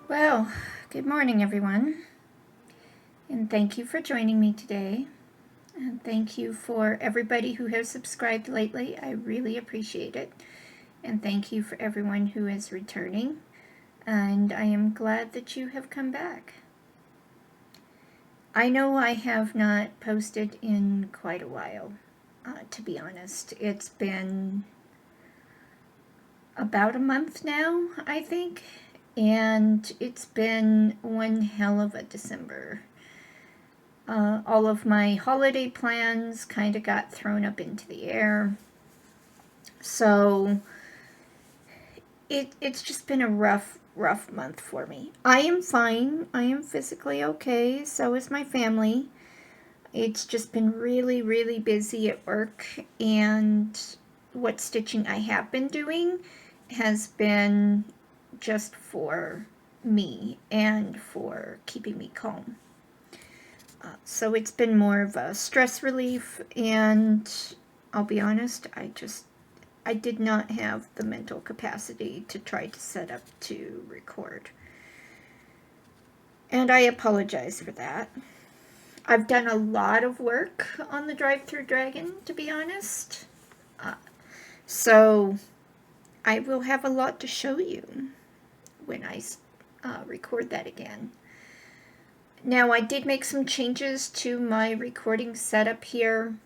Well, good morning, everyone, and thank you for joining me today. And thank you for everybody who has subscribed lately. I really appreciate it. And thank you for everyone who is returning. And I am glad that you have come back. I know I have not posted in quite a while, to be honest. It's been about a month now, I think, and it's been one hell of a December. All of my holiday plans kind of got thrown up into the air. So it's just been a rough month for me. I am fine. I am physically okay. So is my family. It's just been really busy at work, and what stitching I have been doing has been just for me and for keeping me calm. So it's been more of a stress relief, and I'll be honest, I did not have the mental capacity to try to set up to record. And I apologize for that. I've done a lot of work on the Drive-Thru Dragon, to be honest. So I will have a lot to show you when I record that again. Now, I did make some changes to my recording setup here.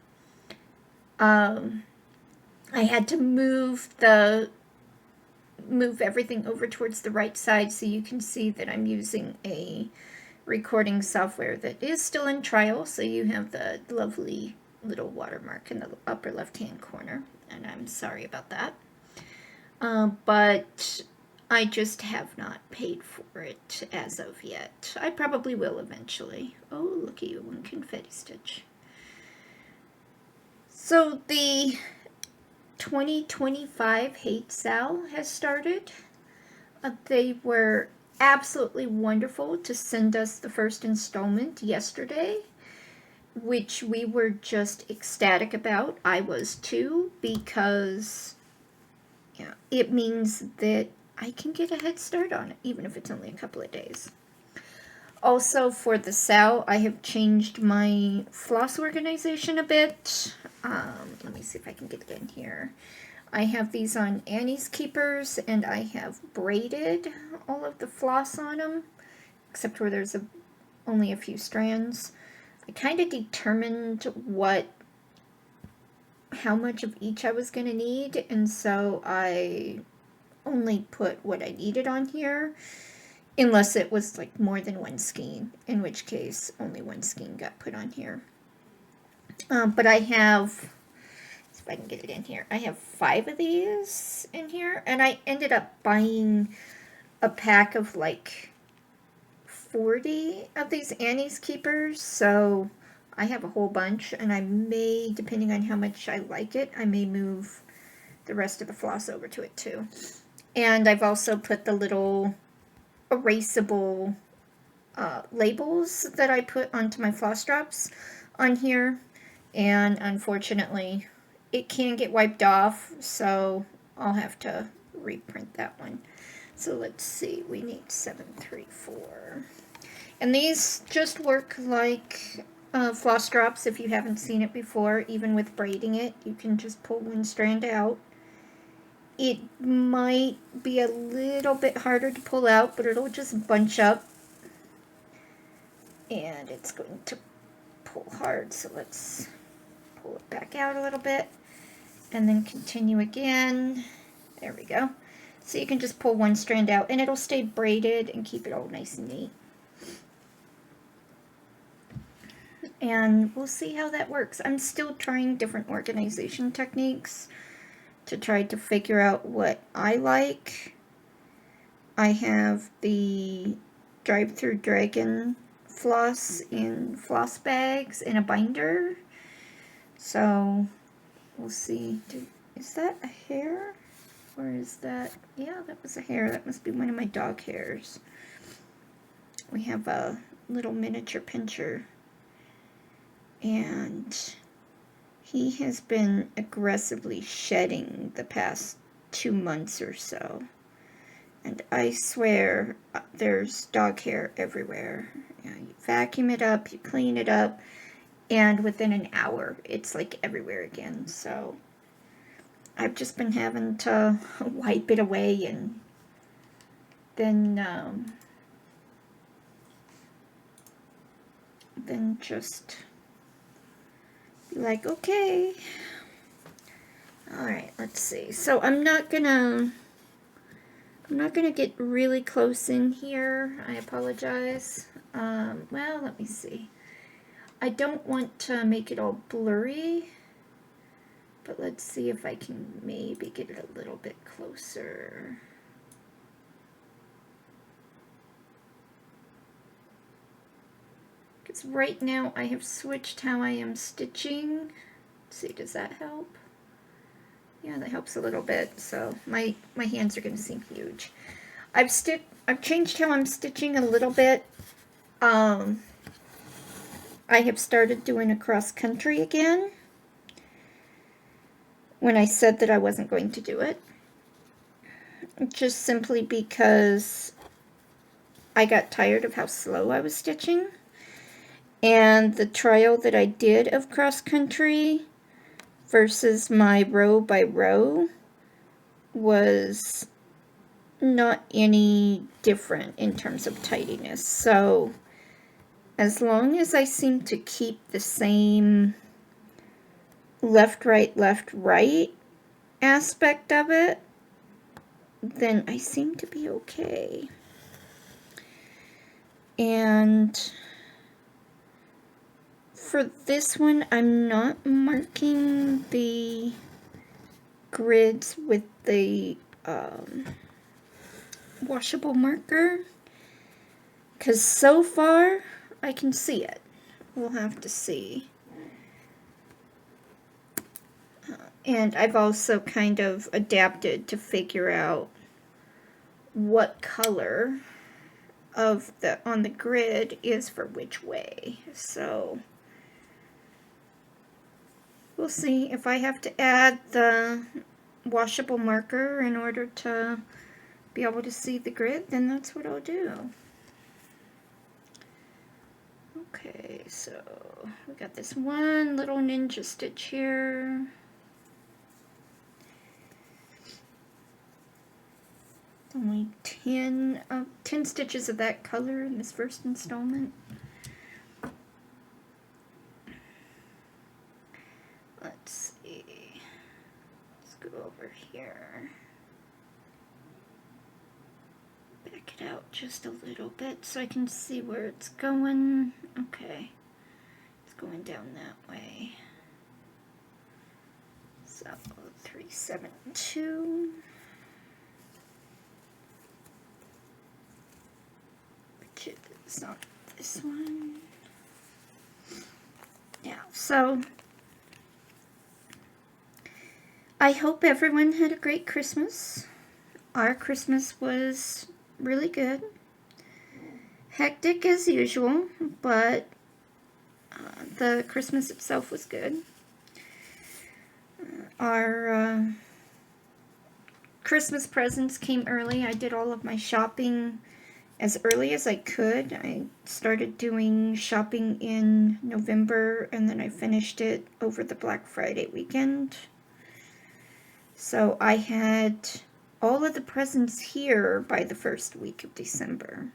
I had to move everything over towards the right side so you can see that I'm using a recording software that is still in trial, so you have the lovely little watermark in the upper left-hand corner, and I'm sorry about that. But I just have not paid for it as of yet. I probably will eventually. Oh, look at you, one confetti stitch. So the 2025 HAED SAL has started. They were absolutely wonderful to send us the first installment yesterday, which we were just ecstatic about. I was too, because it means that I can get a head start on it, even if it's only a couple of days. Also, for the SAL, I have changed my floss organization a bit. Let me see if I can get it in here. I have these on Annie's Keepers, and I have braided all of the floss on them, except where there's only a few strands. I kind of determined how much of each I was going to need, and so I only put what I needed on here, unless it was like more than one skein, in which case only one skein got put on here. But I have, if I can get it in here, I have 5 of these in here, and I ended up buying a pack of like 40 of these Annie's Keepers, so I have a whole bunch, and I may, depending on how much I like it, I may move the rest of the floss over to it too. And I've also put the little erasable labels that I put onto my floss drops on here, and unfortunately it can get wiped off, so I'll have to reprint that one. So let's see, we need 734. And these just work like floss drops if you haven't seen it before. Even with braiding it, you can just pull one strand out. It might be a little bit harder to pull out, but it'll just bunch up. And it's going to pull hard, so let's pull it back out a little bit. And then continue again. There we go. So you can just pull one strand out, and it'll stay braided and keep it all nice and neat. And we'll see how that works. I'm still trying different organization techniques to try to figure out what I like. I have the Drive-Thru Dragon floss in floss bags in a binder. So we'll see. Is that a hair? Or is that... Yeah, that was a hair. That must be one of my dog hairs. We have a little miniature pincher. And he has been aggressively shedding the past 2 months or so. And I swear there's dog hair everywhere. You know, you vacuum it up, you clean it up, and within an hour it's like everywhere again. So I've just been having to wipe it away and then just be like, okay. Alright, let's see. So I'm not gonna get really close in here. I apologize. Well, let me see. I don't want to make it all blurry, but let's see if I can maybe get it a little bit closer. Because right now I have switched how I am stitching. Let's see, does that help? Yeah, that helps a little bit. So my hands are going to seem huge. I've changed how I'm stitching a little bit. I have started doing a cross country again when I said that I wasn't going to do it. Just simply because I got tired of how slow I was stitching. And the trial that I did of cross country versus my row by row was not any different in terms of tidiness. So as long as I seem to keep the same left, right aspect of it, then I seem to be okay. And for this one, I'm not marking the grids with the washable marker, because so far I can see it. We'll have to see. And I've also kind of adapted to figure out what color of on the grid is for which way. So we'll see. If I have to add the washable marker in order to be able to see the grid, then that's what I'll do. Okay, so we got this one little ninja stitch here. Only 10 stitches of that color in this first installment. Let's see. Let's go over here. Back it out just a little bit so I can see where it's going. Okay. It's going down that way. So 372. It's not this one. Yeah, so I hope everyone had a great Christmas. Our Christmas was really good. Hectic as usual, but the Christmas itself was good. Our Christmas presents came early. I did all of my shopping as early as I could. I started doing shopping in November, and then I finished it over the Black Friday weekend. So I had all of the presents here by the first week of December,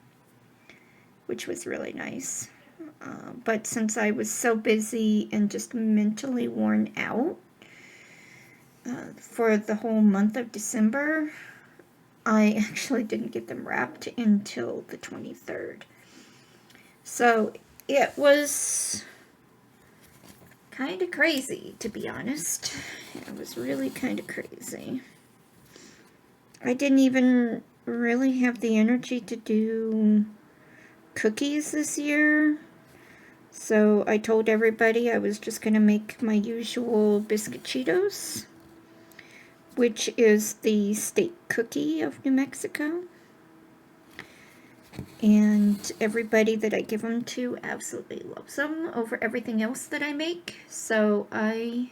which was really nice. But since I was so busy and just mentally worn out for the whole month of December, I actually didn't get them wrapped until the 23rd. So it was kind of crazy, to be honest. It was really kind of crazy. I didn't even really have the energy to do cookies this year. So I told everybody I was just going to make my usual biscuit Cheetos, which is the state cookie of New Mexico. And everybody that I give them to absolutely loves them over everything else that I make. So I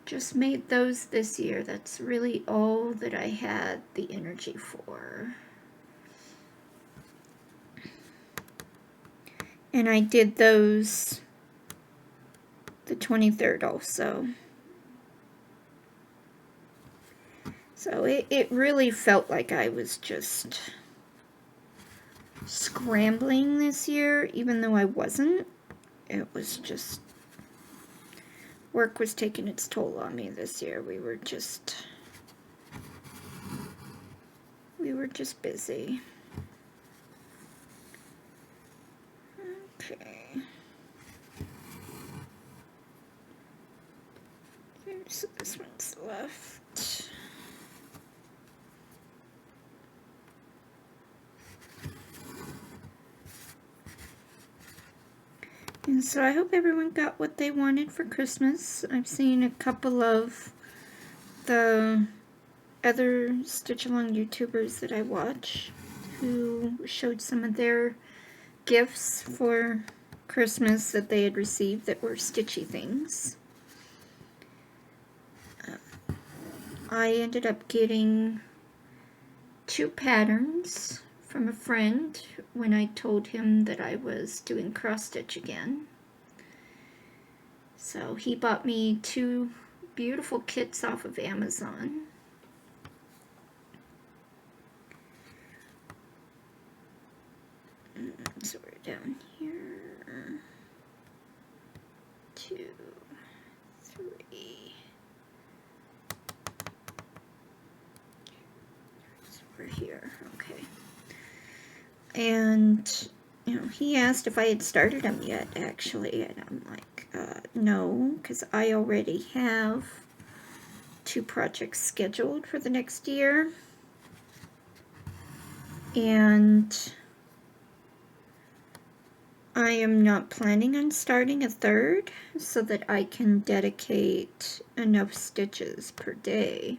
just made those this year. That's really all that I had the energy for. And I did those the 23rd also. So it really felt like I was just scrambling this year, even though I wasn't. It was just, work was taking its toll on me this year. We were just busy. Okay. So this one's left. And so I hope everyone got what they wanted for Christmas. I've seen a couple of the other stitch-along YouTubers that I watch who showed some of their gifts for Christmas that they had received that were stitchy things. I ended up getting 2 patterns from a friend when I told him that I was doing cross-stitch again. So he bought me 2 beautiful kits off of Amazon. So we're down here. 2, 3. So we're here, okay. And, you know, he asked if I had started them yet, actually, and I'm like, no, because I already have 2 projects scheduled for the next year. And I am not planning on starting a 3rd so that I can dedicate enough stitches per day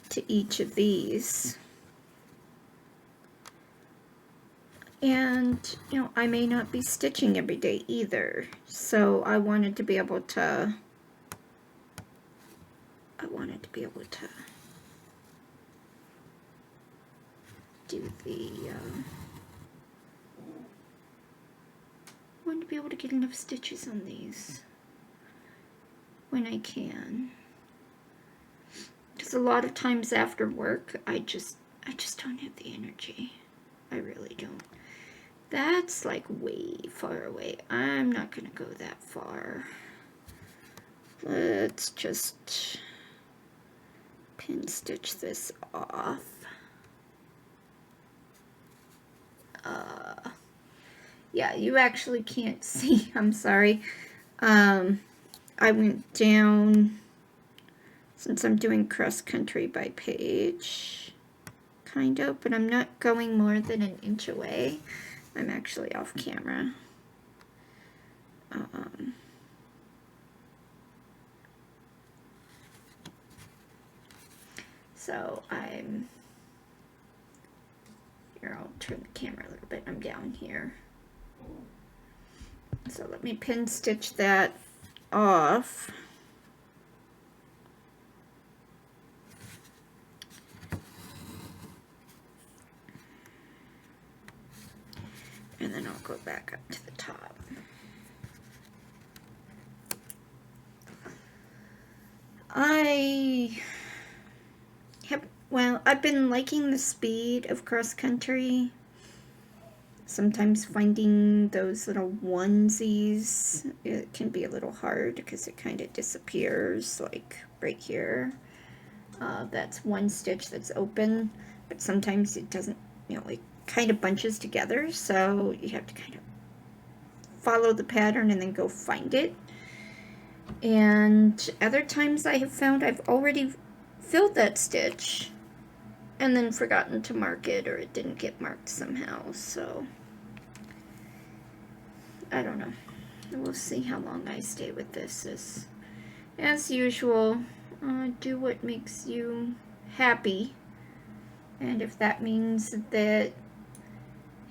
to each of these. And, you know, I may not be stitching every day either, so I wanted to be able to do the, want to be able to get enough stitches on these when I can. Because a lot of times after work, I just don't have the energy. I really don't. That's like way far away. I'm not gonna go that far. Let's just pin stitch this off. Yeah, you actually can't see. I'm sorry. I went down, since I'm doing cross country by page, kind of, but I'm not going more than an inch away. I'm actually off camera. So I'm, here, I'll turn the camera a little bit. I'm down here. So let me pin stitch that off. And then I'll go back up to the top. I've been liking the speed of cross country. Sometimes finding those little onesies, it can be a little hard because it kind of disappears, like right here. That's one stitch that's open, but sometimes it doesn't, you know, it kind of bunches together, so you have to kind of follow the pattern and then go find it. And other times I have found I've already filled that stitch and then forgotten to mark it, or it didn't get marked somehow, so I don't know. We'll see how long I stay with this. As usual, do what makes you happy, and if that means that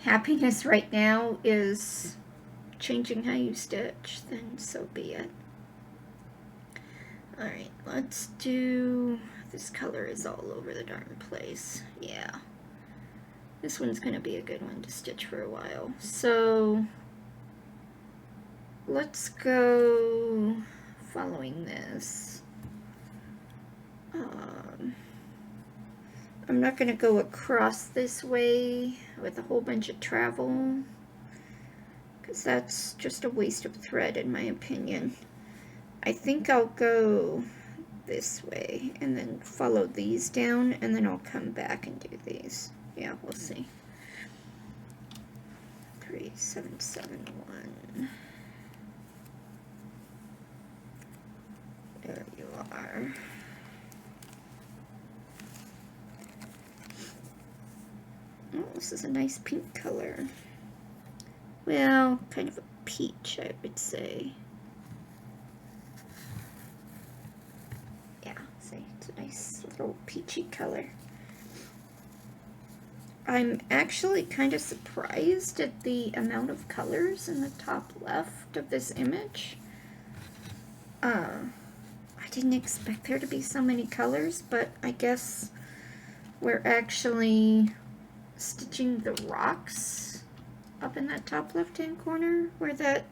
happiness right now is changing how you stitch, then so be it. Alright, let's do... This color is all over the darn place. Yeah. This one's gonna be a good one to stitch for a while. So... let's go following this. I'm not gonna go across this way with a whole bunch of travel, because that's just a waste of thread in my opinion. I think I'll go this way and then follow these down, and then I'll come back and do these. Yeah, we'll see. 3771. There you are. Oh, this is a nice pink color. Well, kind of a peach, I would say. Yeah, see, it's a nice little peachy color. I'm actually kind of surprised at the amount of colors in the top left of this image. I didn't expect there to be so many colors, but I guess we're actually stitching the rocks up in that top left-hand corner where that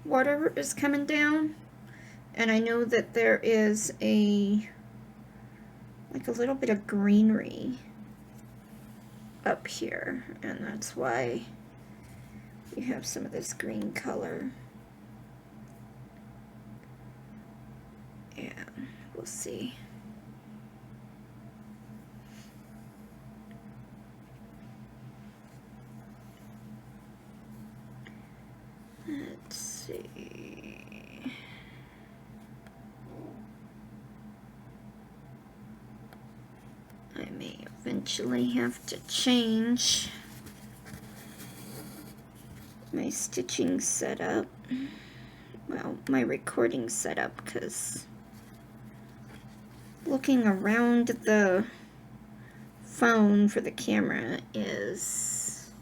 water is coming down. And I know that there is like a little bit of greenery up here, and that's why you have some of this green color. Yeah, we'll see. Let's see. I may eventually have to change my stitching setup. Well, my recording setup, because looking around the phone for the camera is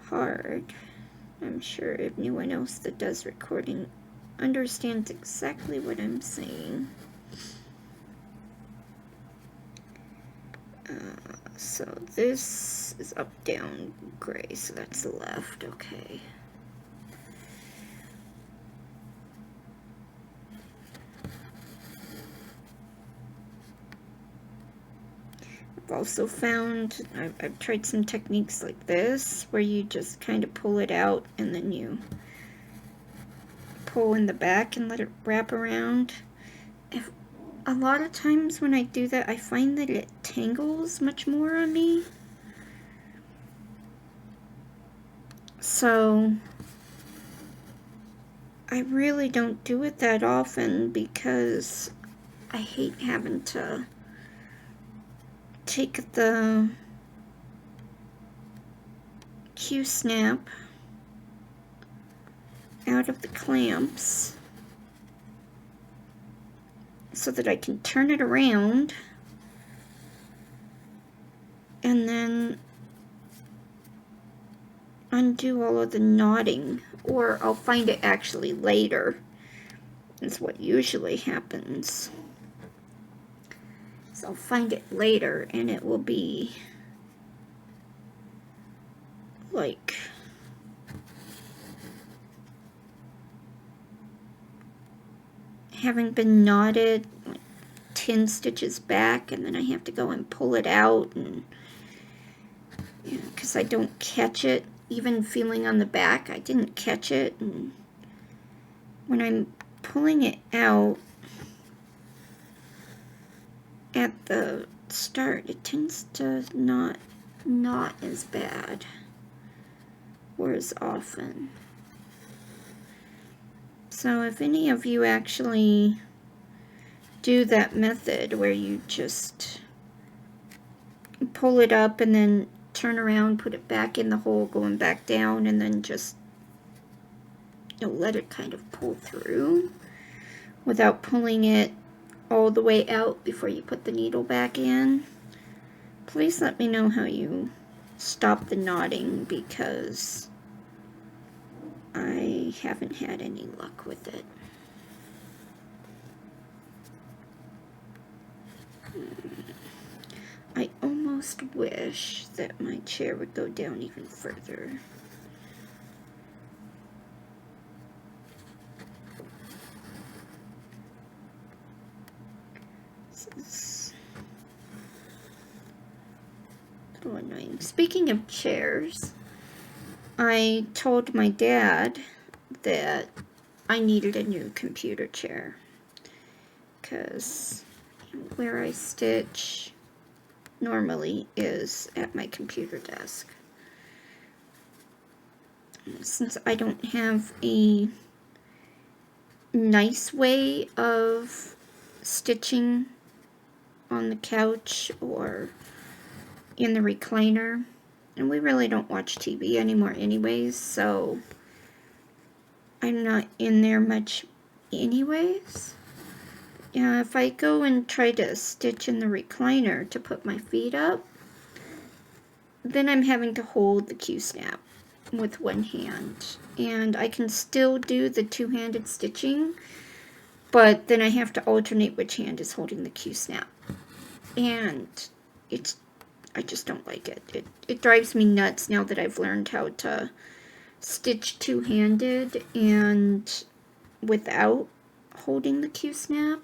hard. I'm sure anyone else that does recording understands exactly what I'm saying. So this is up, down, gray, so that's the left, okay. I've also found, I've tried some techniques like this, where you just kind of pull it out and then you pull in the back and let it wrap around. A lot of times when I do that, I find that it tangles much more on me. So I really don't do it that often because I hate having to take the Q-snap out of the clamps so that I can turn it around and then undo all of the knotting, or I'll find it actually later. That's what usually happens. So I'll find it later and it will be like having been knotted like 10 stitches back, and then I have to go and pull it out, and because I don't catch it, even feeling on the back, I didn't catch it, and when I'm pulling it out at the start, it tends to not knot as bad or as often. So if any of you actually do that method where you just pull it up and then turn around, put it back in the hole, going back down, and then just let it kind of pull through without pulling it all the way out before you put the needle back in, please let me know how you stop the knotting, because I haven't had any luck with it. I almost wish that my chair would go down even further. This is a little annoying. Speaking of chairs, I told my dad that I needed a new computer chair because where I stitch normally is at my computer desk. Since I don't have a nice way of stitching on the couch or in the recliner, and we really don't watch TV anymore anyways, so I'm not in there much anyways. Yeah, if I go and try to stitch in the recliner to put my feet up, then I'm having to hold the Q-snap with one hand. And I can still do the two-handed stitching, but then I have to alternate which hand is holding the Q-snap. And I just don't like it. It drives me nuts now that I've learned how to stitch two-handed and without holding the Q-snap.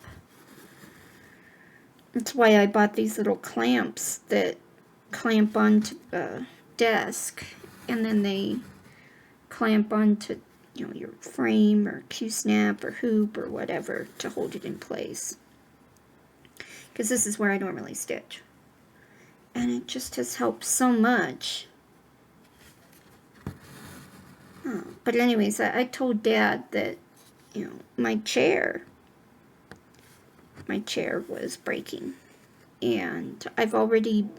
That's why I bought these little clamps that clamp onto the desk, and then they clamp onto, you know, your frame or Q-snap or hoop or whatever to hold it in place. Because this is where I normally stitch. And it just has helped so much. Oh, but anyways, I told Dad that, you know, my chair was breaking, and I've already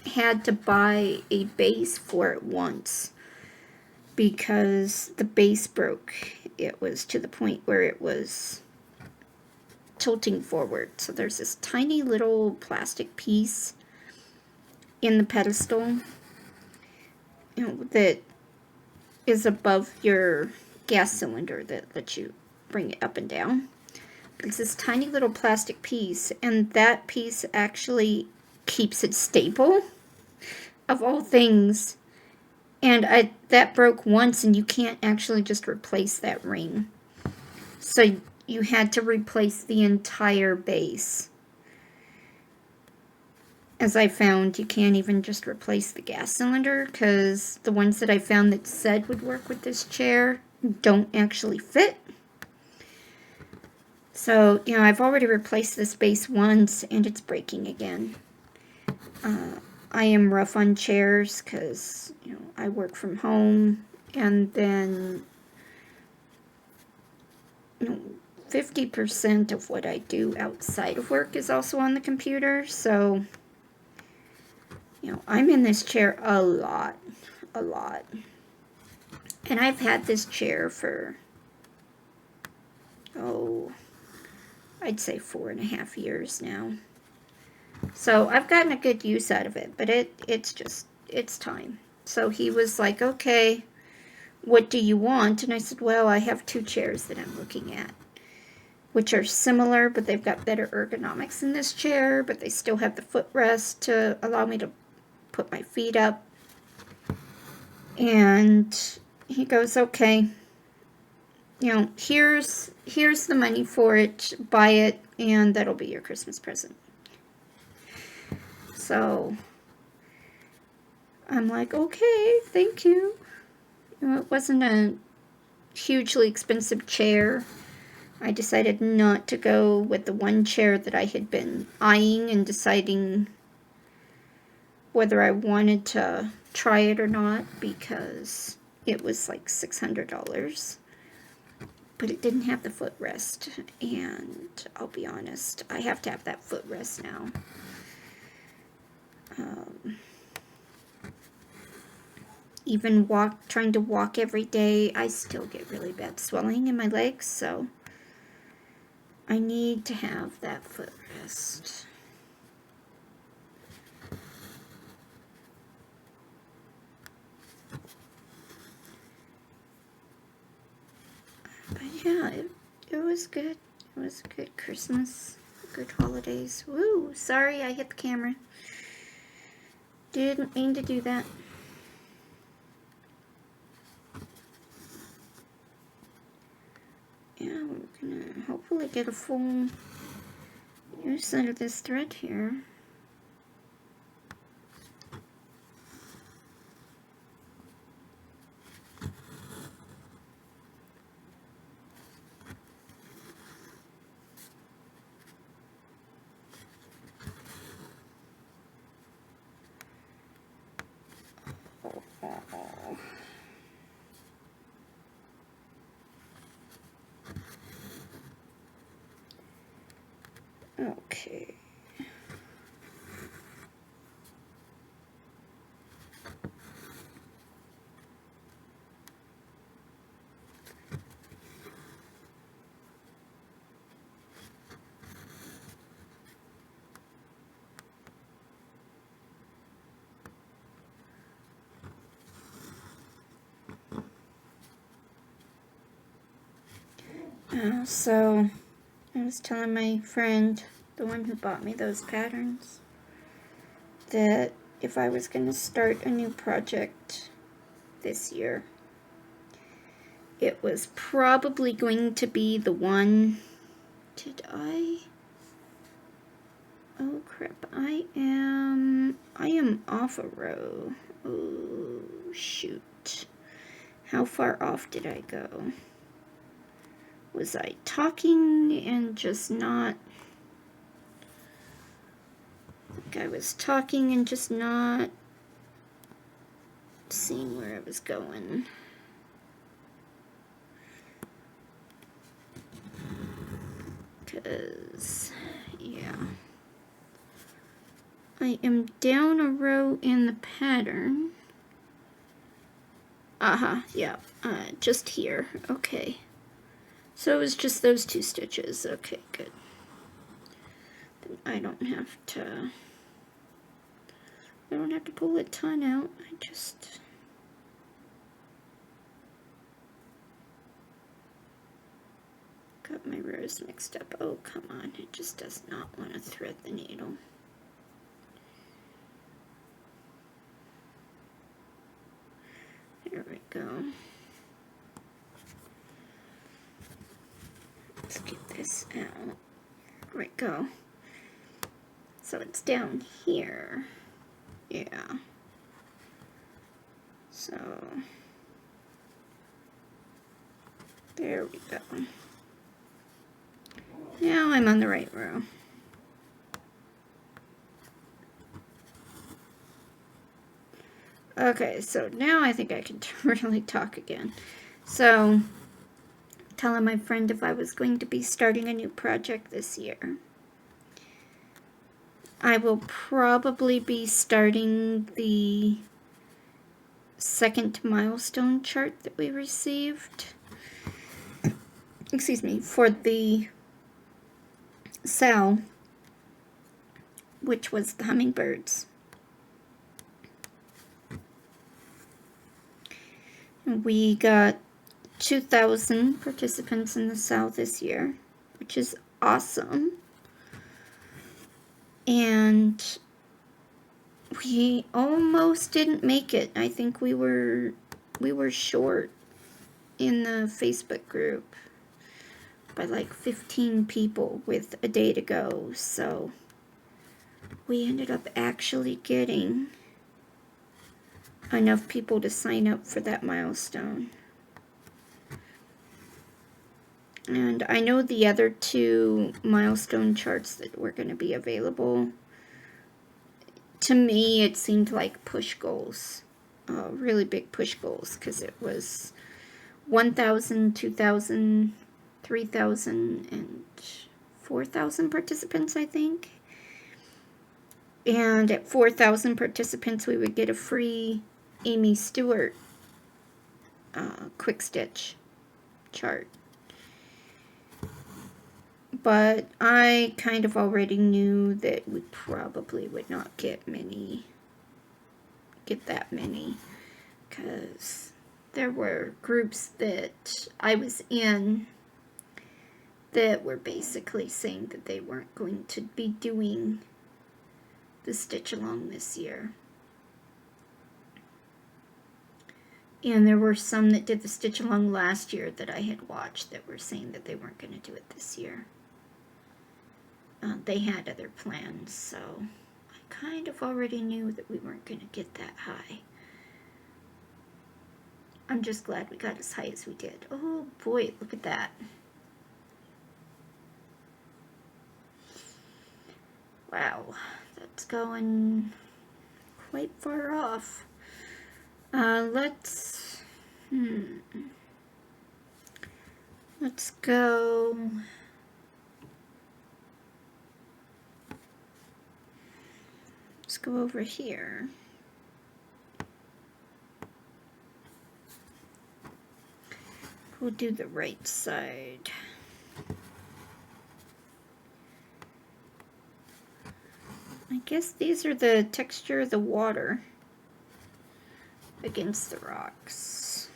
had to buy a base for it once because the base broke. It was to the point where it was tilting forward. So there's this tiny little plastic piece in the pedestal, you know, that is above your gas cylinder that lets you bring it up and down. It's this tiny little plastic piece, and that piece actually keeps it stable, of all things. And that broke once, and you can't actually just replace that ring. So you had to replace the entire base. As I found, you can't even just replace the gas cylinder, because the ones that I found that said would work with this chair don't actually fit. So, you know, I've already replaced this base once, and it's breaking again. I am rough on chairs because, you know, I work from home, and then, you know, 50% of what I do outside of work is also on the computer, so, you know, I'm in this chair a lot. And I've had this chair for, I'd say 4.5 years now. So I've gotten a good use out of it, but it's time. So he was like, okay, what do you want? And I said, well, I have 2 chairs that I'm looking at, which are similar, but they've got better ergonomics in this chair, but they still have the footrest to allow me to put my feet up. And he goes, okay, you know, here's the money for it, buy it, and that'll be your Christmas present. So I'm like, okay, thank you. You know, it wasn't a hugely expensive chair. I decided not to go with the one chair that I had been eyeing and deciding whether I wanted to try it or not, because it was like $600. But it didn't have the footrest, and I'll be honest, I have to have that footrest now. Even trying to walk every day, I still get really bad swelling in my legs, so I need to have that footrest. But yeah, it was good. It was a good Christmas Good holidays. Woo! Sorry, I hit the camera. Didn't mean to do that. Yeah, we're gonna hopefully get a full use out of this thread here. Okay. So I was telling my friend, the one who bought me those patterns, that if I was going to start a new project this year, it was probably going to be the one. Did I? Oh crap, I am off a row. Oh shoot. How far off did I go? Was I talking and just not? I think I was talking and just not seeing where I was going. Because, yeah. I am down a row in the pattern. Yeah, just here. Okay. So it was just those 2 stitches. Okay, good. Then I don't have to pull a ton out. I just got my rows mixed up. Oh, come on. It just does not want to thread the needle. There we go. Let's get this out. There we go. So it's down here. Yeah. So there we go. Now I'm on the right row. Okay, so now I think I can really talk again. So, telling my friend if I was going to be starting a new project this year. I will probably be starting the second milestone chart that we received. Excuse me, for the SAL, which was the hummingbirds. We got 2,000 participants in the SAL this year, which is awesome. And we almost didn't make it. I think we were short in the Facebook group by like 15 people with a day to go. So we ended up actually getting enough people to sign up for that milestone. And I know the other 2 milestone charts that were going to be available. To me, it seemed like push goals, really big push goals, because it was 1,000, 2,000, 3,000, and 4,000 participants, I think. And at 4,000 participants, we would get a free Amy Stewart quick stitch chart. But I kind of already knew that we probably would not get that many, because there were groups that I was in that were basically saying that they weren't going to be doing the stitch along this year. And there were some that did the stitch along last year that I had watched that were saying that they weren't going to do it this year. They had other plans, so I kind of already knew that we weren't going to get that high. I'm just glad we got as high as we did. Oh boy, look at that. Wow, that's going quite far off. Let's go. Let's go over here. We'll do the right side. I guess these are the texture of the water against the rocks.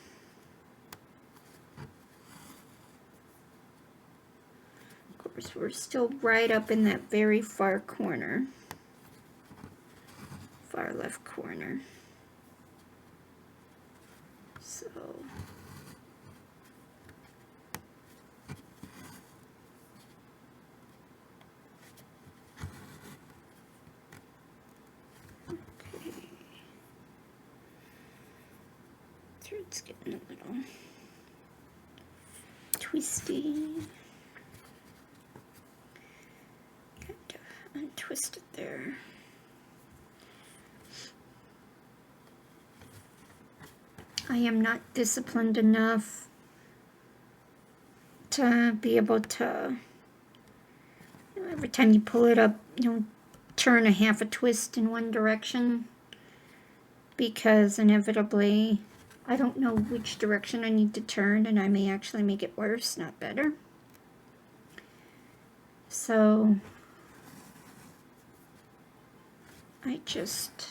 Of course, we're still right up in that very far corner, far left corner. So it's getting a little twisty. Kind of untwisted there. I am not disciplined enough to be able to, every time you pull it up, turn a half a twist in one direction, because inevitably I don't know which direction I need to turn, and I may actually make it worse, not better. So I just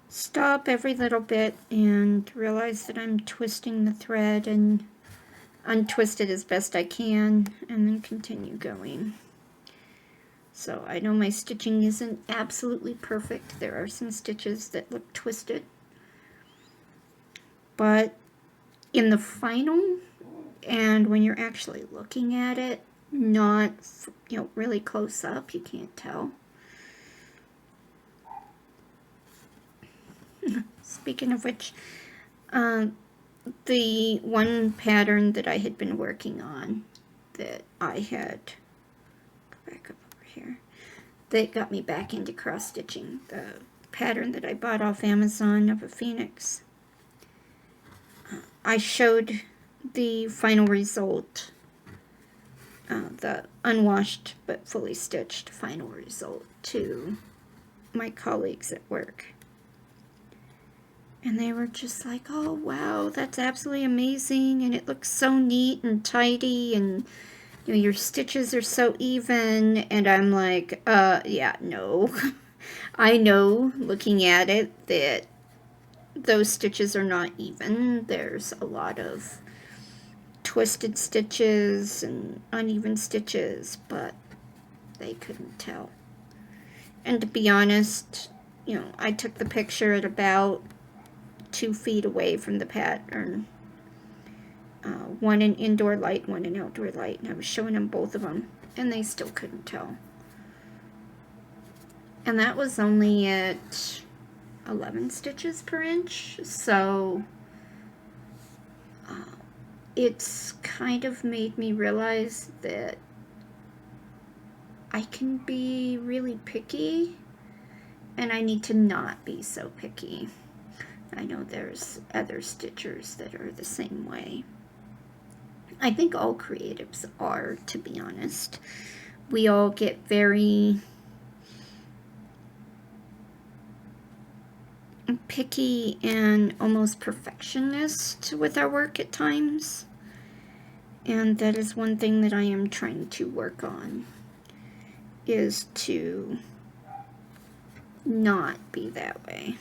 stop every little bit and realize that I'm twisting the thread and untwist it as best I can, and then continue going. So I know my stitching isn't absolutely perfect. There are some stitches that look twisted. But in the final, and when you're actually looking at it, not really close up, you can't tell. Speaking of which, the one pattern that I had been working on that I had, go back up over here, that got me back into cross stitching, the pattern that I bought off Amazon of a phoenix. I showed the final result, the unwashed but fully stitched final result, to my colleagues at work. And they were just like, oh wow, that's absolutely amazing, and it looks so neat and tidy, and your stitches are so even. And I'm like, yeah, no. I know, looking at it, that those stitches are not even. There's a lot of twisted stitches and uneven stitches, but they couldn't tell. And to be honest, I took the picture at about 2 feet away from the pattern. One in indoor light, one in outdoor light, and I was showing them both of them, and they still couldn't tell. And that was only at 11 stitches per inch, so it's kind of made me realize that I can be really picky, and I need to not be so picky. I know there's other stitchers that are the same way. I think all creatives are, to be honest. We all get very picky and almost perfectionist with our work at times. And that is one thing that I am trying to work on, is to not be that way.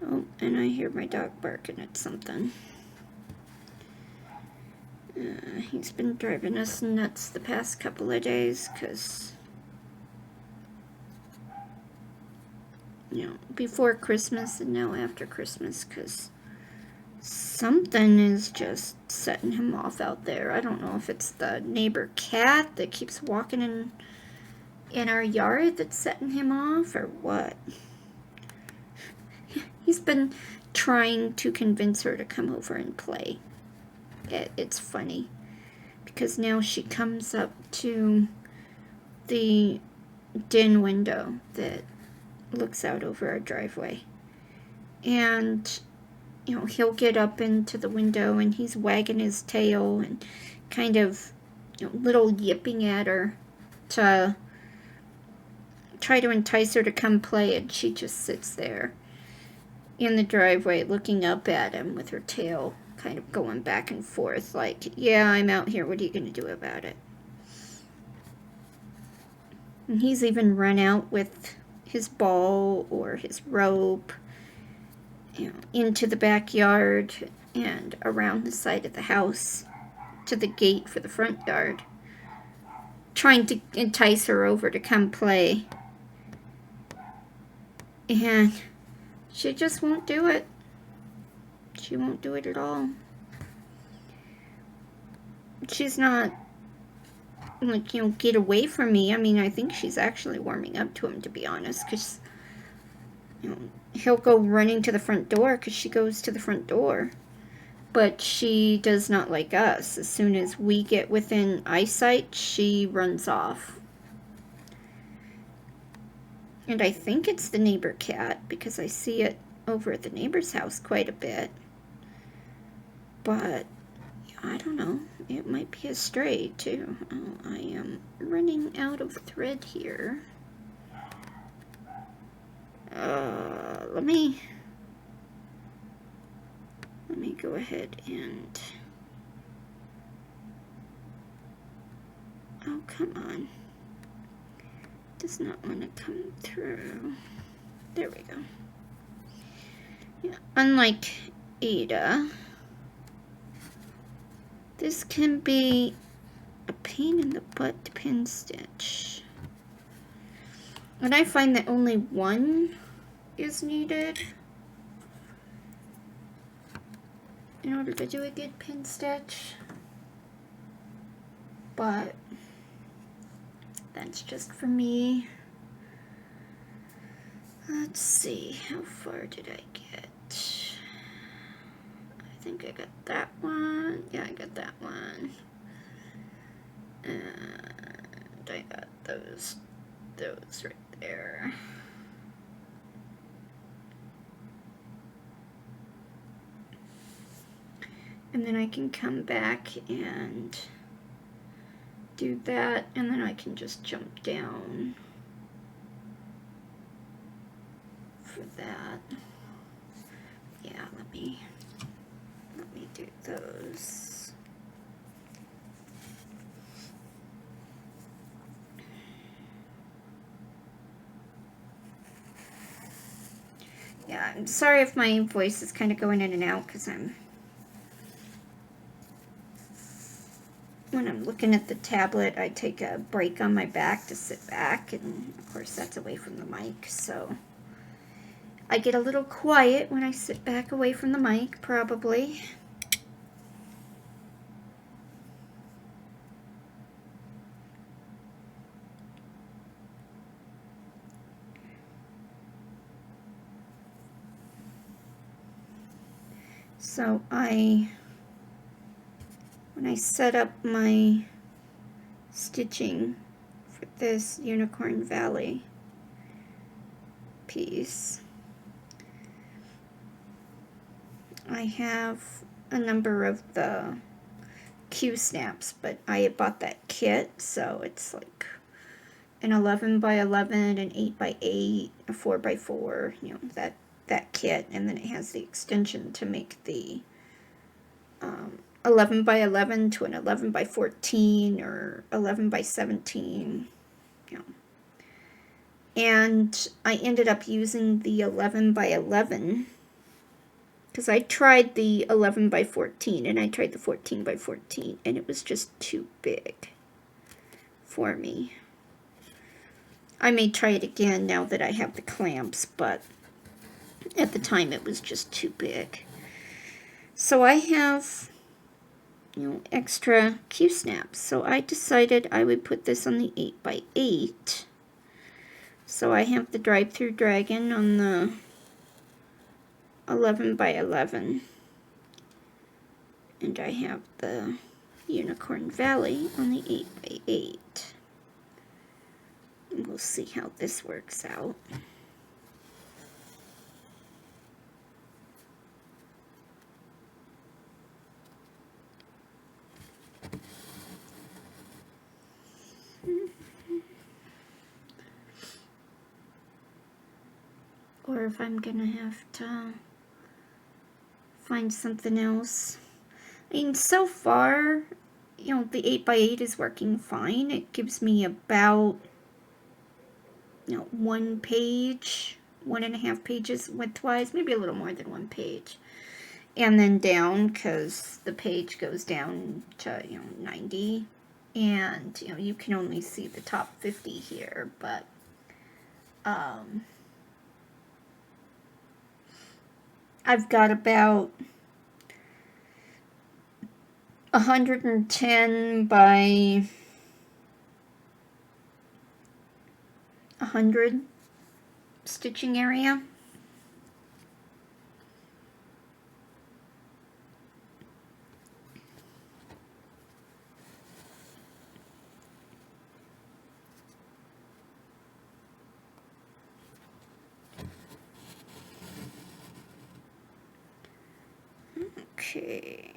Oh, and I hear my dog barking at something. He's been driving us nuts the past couple of days because, you know, before Christmas and now after Christmas, because something is just setting him off out there. I don't know if it's the neighbor cat that keeps walking in our yard that's setting him off or what. He's been trying to convince her to come over and play. It's funny because now she comes up to the den window that looks out over our driveway, and you know, he'll get up into the window and he's wagging his tail and kind of, you know, little yipping at her to try to entice her to come play, and she just sits there in the driveway looking up at him with her tail kind of going back and forth like, yeah, I'm out here, what are you going to do about it? And he's even run out with his ball or his rope, you know, into the backyard and around the side of the house to the gate for the front yard, trying to entice her over to come play. And she just won't do it. She won't do it at all. She's not like, you know, get away from me. I mean, I think she's actually warming up to him, to be honest, because, you know, he'll go running to the front door because she goes to the front door. But she does not like us. As soon as we get within eyesight, she runs off. And I think it's the neighbor cat because I see it over at the neighbor's house quite a bit. But I don't know. It might be a stray too. Oh, I am running out of thread here. Let me go ahead and... Oh, come on. Does not want to come through. There we go. Yeah, unlike Ada, this can be a pain in the butt to pin stitch. And I find that only one is needed in order to do a good pin stitch. But that's just for me. Let's see, how far did I get? I think I got that one. Yeah, I got that one. And I got those right there. And then I can come back and do that, and then I can just jump down for that. Yeah, let me do those. Yeah, I'm sorry if my voice is kind of going in and out because when I'm looking at the tablet, I take a break on my back to sit back, and of course that's away from the mic, so I get a little quiet when I sit back away from the mic, probably. So when I set up my stitching for this Unicorn Valley piece, I have a number of the Q snaps, but I had bought that kit, so it's like an 11 by 11, an 8 by 8, a 4 by 4, you know, that kit, and then it has the extension to make the 11 by 11 to an 11 by 14 or 11 by 17, you know. And I ended up using the 11 by 11 because I tried the 11 by 14 and I tried the 14 by 14 and it was just too big for me. I may try it again now that I have the clamps, but at the time it was just too big. So I have, extra Q-snaps. So I decided I would put this on the 8 by 8. So I have the drive-through dragon on the 11 by 11. And I have the Unicorn Valley on the 8 by 8. And we'll see how this works out. Or if I'm gonna have to find something else. I mean, so far, the 8 by 8 is working fine. It gives me about, 1 page, 1.5 pages widthwise, maybe a little more than 1 page. And then down, because the page goes down to, 90. And, you can only see the top 50 here, but, I've got about 110 by 100 stitching area. Okay.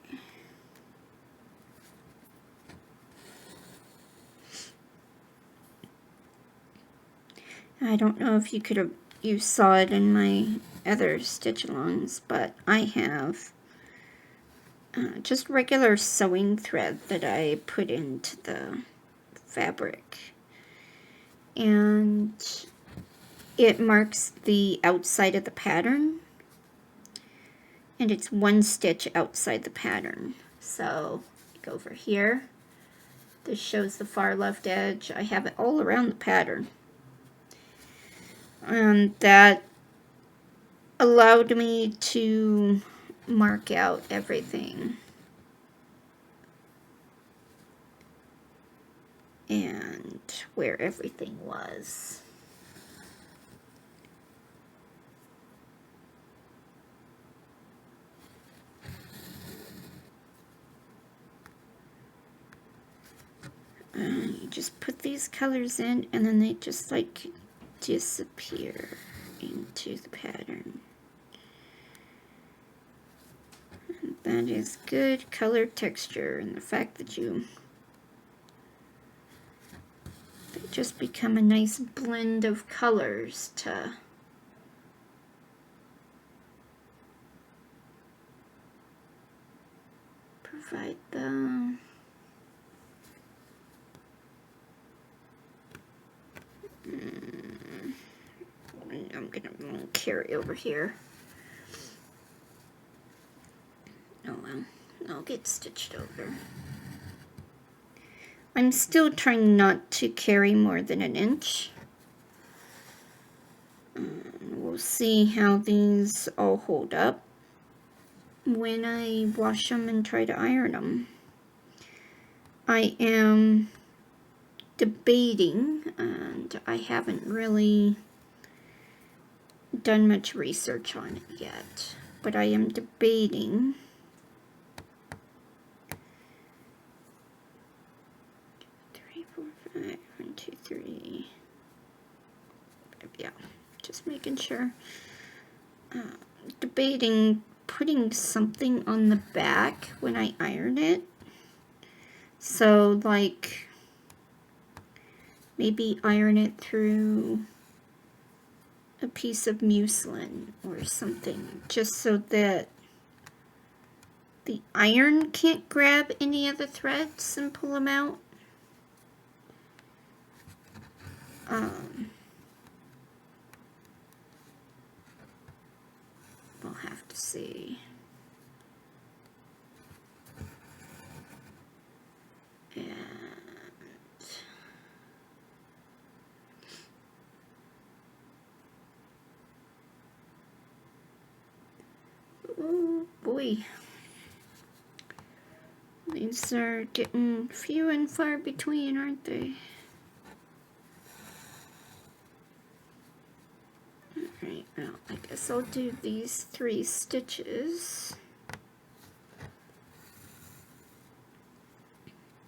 I don't know if you saw it in my other stitch alongs, but I have just regular sewing thread that I put into the fabric, and it marks the outside of the pattern, and it's 1 stitch outside the pattern. So go over here. This shows the far left edge. I have it all around the pattern. And that allowed me to mark out everything. And where everything was. You just put these colors in, and then they just like disappear into the pattern. And that is good color texture, and the fact that they just become a nice blend of colors to provide the I'm gonna carry over here. Oh well, I'll get stitched over. I'm still trying not to carry more than 1 inch. We'll see how these all hold up when I wash them and try to iron them. I am debating, and I haven't really done much research on it yet, but I am debating one, two, three. Yeah, just making sure. Debating putting something on the back when I iron it. So, like, maybe iron it through a piece of muslin or something, just so that the iron can't grab any of the threads and pull them out. We'll have to see. boy. These are getting few and far between, aren't they? Alright, well, I guess I'll do these 3 stitches.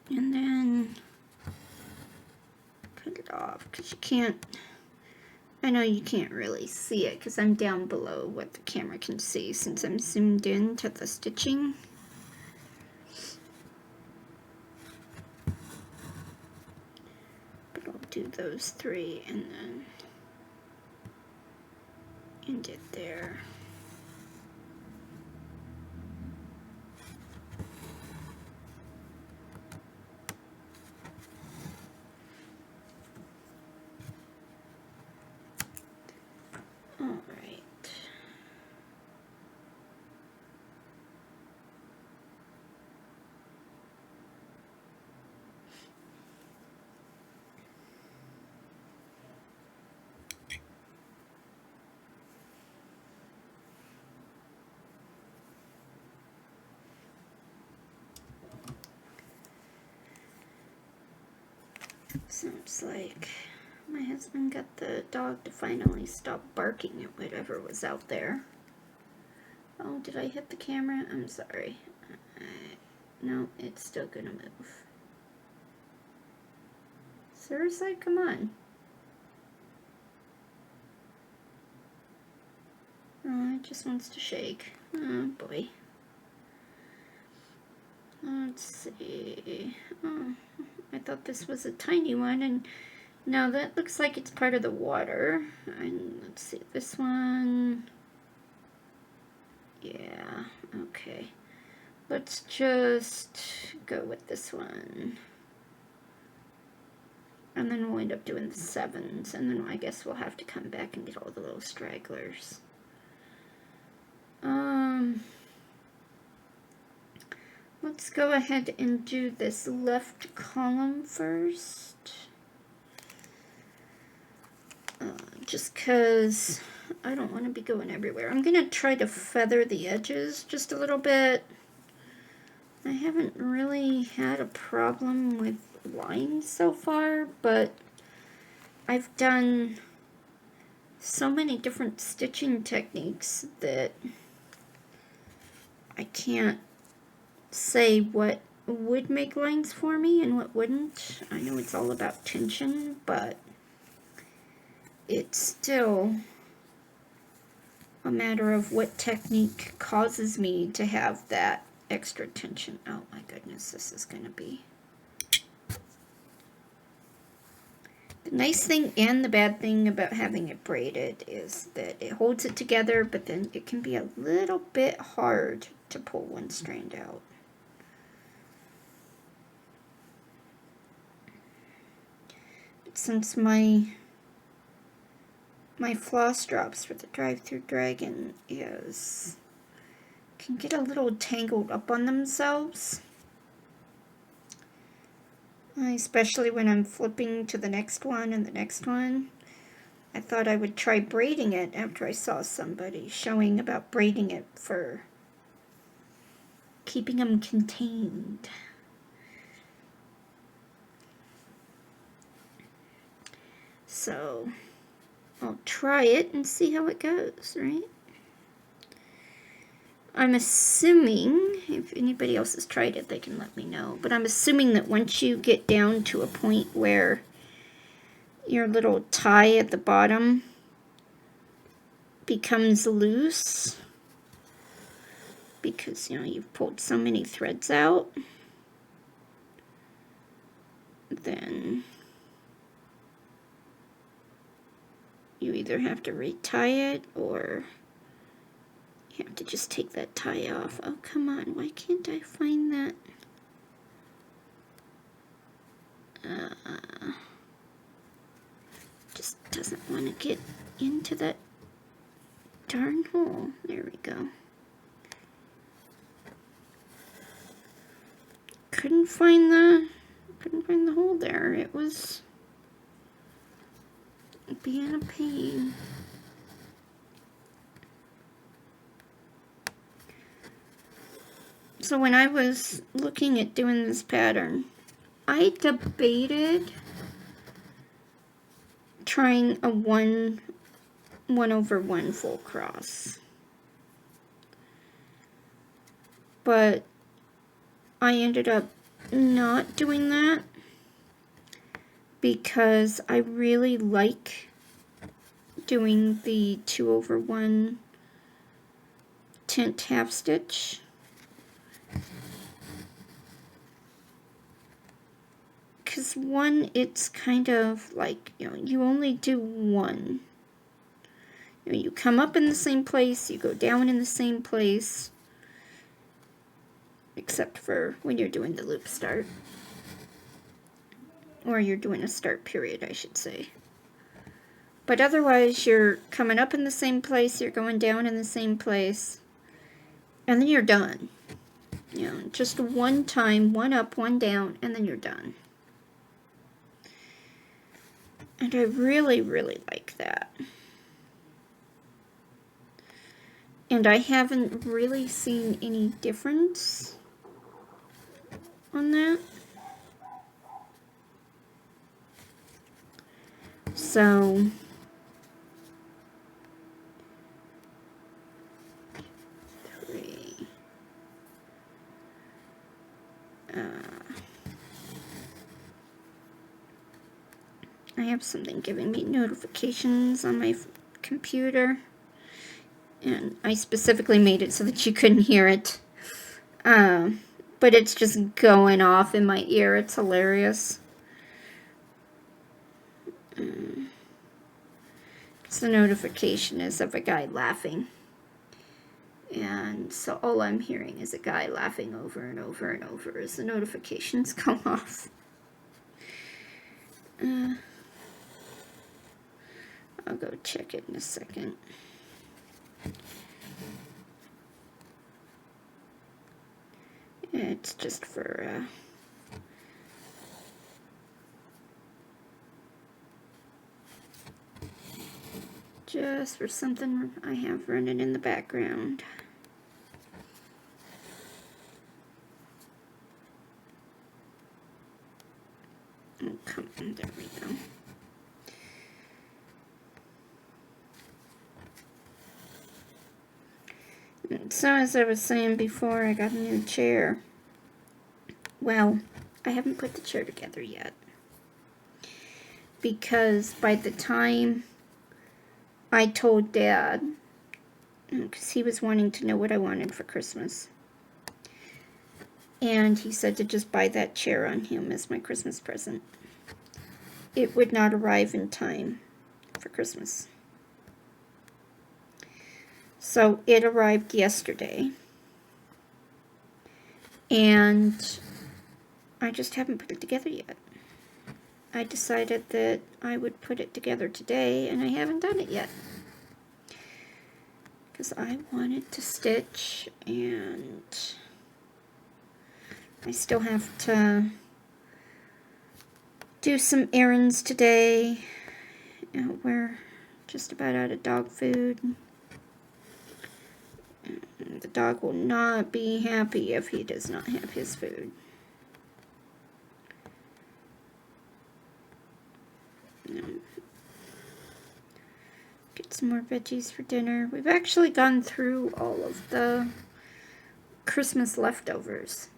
And then cut it off, because you can't, I know you can't really see it because I'm down below what the camera can see since I'm zoomed in to the stitching. But I'll do those 3 and then end it there. Sounds like my husband got the dog to finally stop barking at whatever was out there. Oh, did I hit the camera? I'm sorry. No, it's still gonna move. Seriously? Come on. Oh, it just wants to shake. Oh, boy. Let's see. Oh, I thought this was a tiny one, and now that looks like it's part of the water. And let's see, this one. Yeah, okay. Let's just go with this one. And then we'll end up doing the 7s, and then I guess we'll have to come back and get all the little stragglers. Let's go ahead and do this left column first. Just because I don't want to be going everywhere. I'm going to try to feather the edges just a little bit. I haven't really had a problem with lines so far, but I've done so many different stitching techniques that I can't say what would make lines for me and what wouldn't. I know it's all about tension, but it's still a matter of what technique causes me to have that extra tension. Oh my goodness, this is going to be... The nice thing and the bad thing about having it braided is that it holds it together, but then it can be a little bit hard to pull one strand out. Since my floss drops for the drive-through dragon can get a little tangled up on themselves, especially when I'm flipping to the next one and the next one. I thought I would try braiding it after I saw somebody showing about braiding it for keeping them contained. So I'll try it and see how it goes, right? I'm assuming, if anybody else has tried it, they can let me know, but I'm assuming that once you get down to a point where your little tie at the bottom becomes loose, because, you know, you've pulled so many threads out, then you either have to retie it or you have to just take that tie off. Oh, come on, why can't I find that? Just doesn't want to get into that darn hole. There we go. Couldn't find the hole there. It was being a pain. So when I was looking at doing this pattern, I debated trying a 1/1 full cross. But I ended up not doing that because I really like doing the 2/1 tint half stitch. Because one, it's kind of like, you only do one. You come up in the same place, you go down in the same place, except for when you're doing the loop start. Or you're doing a start period, I should say. But otherwise, you're coming up in the same place, you're going down in the same place, and then you're done. Just one time, one up, one down, and then you're done. And I really, really like that. And I haven't really seen any difference on that. So, I have something giving me notifications on my computer, and I specifically made it so that you couldn't hear it, but it's just going off in my ear. It's hilarious. The notification is of a guy laughing, and so all I'm hearing is a guy laughing over and over and over as the notifications go off. I'll go check it in a second. It's just for something I have running in the background. Oh, come on, there we go. So as I was saying before, I got a new chair. Well, I haven't put the chair together yet, because by the time I told Dad, because he was wanting to know what I wanted for Christmas, and he said to just buy that chair on him as my Christmas present, it would not arrive in time for Christmas. So it arrived yesterday, and I just haven't put it together yet. I decided that I would put it together today, and I haven't done it yet, because I wanted to stitch, and I still have to do some errands today. We're just about out of dog food. The dog will not be happy if he does not have his food. Get some more veggies for dinner. We've actually gone through all of the Christmas leftovers.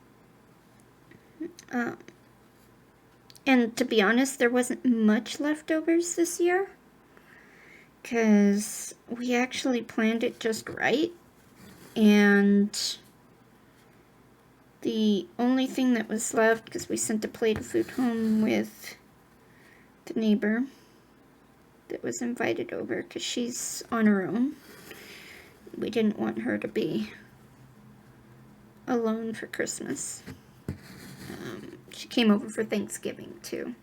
And to be honest, there wasn't much leftovers this year, because we actually planned it just right. And the only thing that was left, because we sent a plate of food home with the neighbor that was invited over, because she's on her own. We didn't want her to be alone for Christmas. She came over for Thanksgiving too.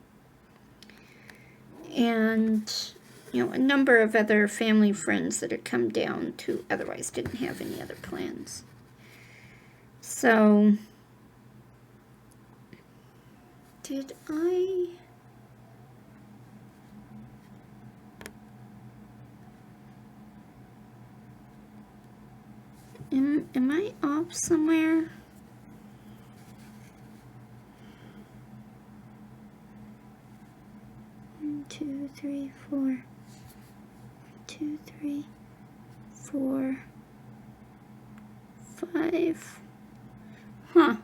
And a number of other family friends that had come down who otherwise didn't have any other plans. So, did I... Am I off somewhere? 2, 3, 4. 2, 3, 4, 5. Huh.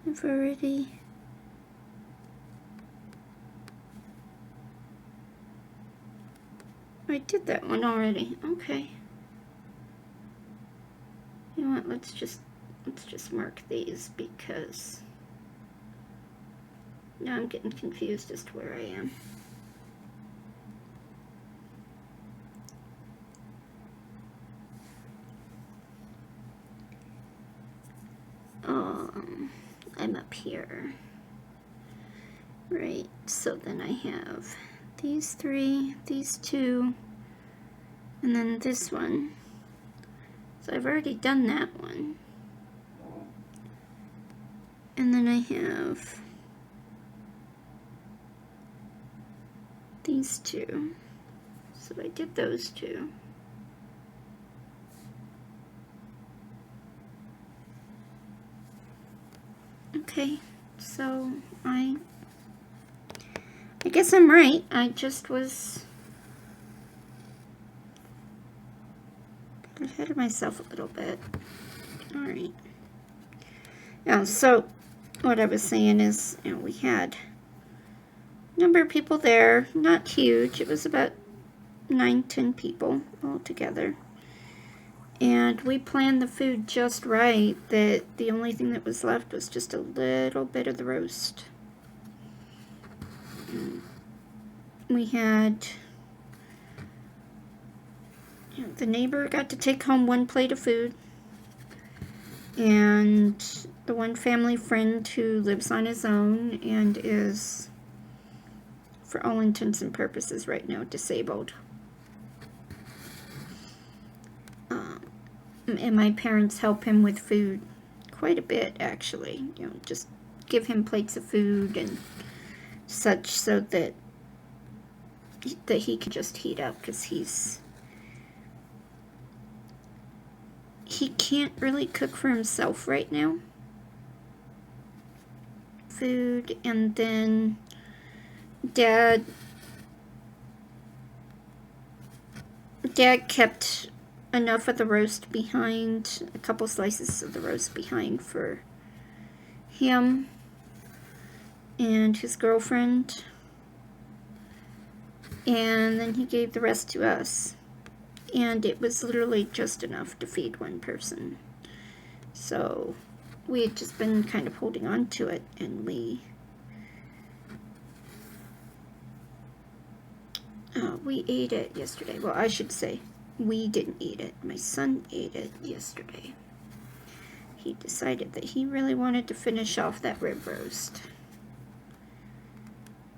I've already... I did that one already. Okay. You know what? Let's just mark these because now I'm getting confused as to where I am. I'm up here. Right, so then I have these 3, these 2, and then this one. So I've already done that one. And then I have these 2. So I did those 2. Okay, so I guess I'm right. I just was ahead of myself a little bit. All right. Yeah, so what I was saying is, you know, we had a number of people there, not huge. It was about 9-10 people all together. And we planned the food just right, that the only thing that was left was just a little bit of the roast. We had, you know, the neighbor got to take home 1 plate of food, and the one family friend who lives on his own and is, for all intents and purposes right now, disabled. And my parents help him with food quite a bit, actually. You know, just give him plates of food and such so that he can just heat up, because he can't really cook for himself right now. Food, and then Dad kept enough of the roast behind, a couple slices of the roast behind for him and his girlfriend, and then he gave the rest to us, and it was literally just enough to feed 1 person. So we had just been kind of holding on to it, and we ate it yesterday. Well, I should say we didn't eat it. My son ate it yesterday. He decided that he really wanted to finish off that rib roast.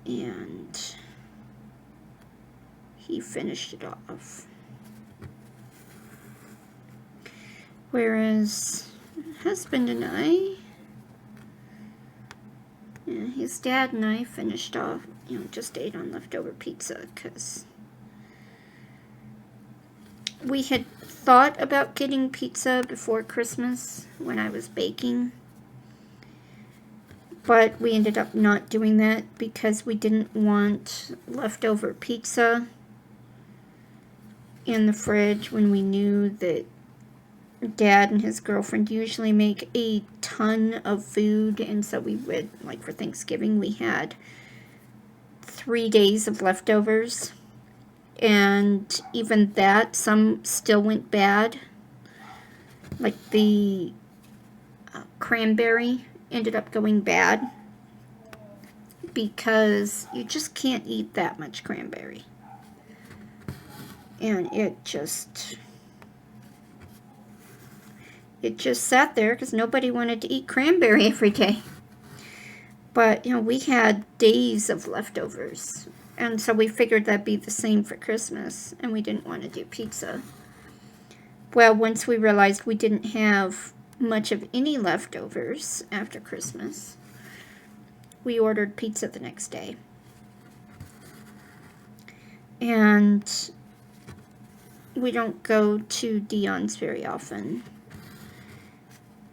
And he finished it off. Whereas husband and I, his dad and I finished off, you know, just ate on leftover pizza, because we had thought about getting pizza before Christmas when I was baking, but we ended up not doing that because we didn't want leftover pizza in the fridge when we knew that Dad and his girlfriend usually make a ton of food, and so we would, like for Thanksgiving, we had 3 days of leftovers. And even that, some still went bad. Like the cranberry ended up going bad because you just can't eat that much cranberry. And it just sat there because nobody wanted to eat cranberry every day. But, you know, we had days of leftovers. And so we figured that'd be the same for Christmas, and we didn't want to do pizza. Well, once we realized we didn't have much of any leftovers after Christmas, we ordered pizza the next day. And we don't go to Dion's very often,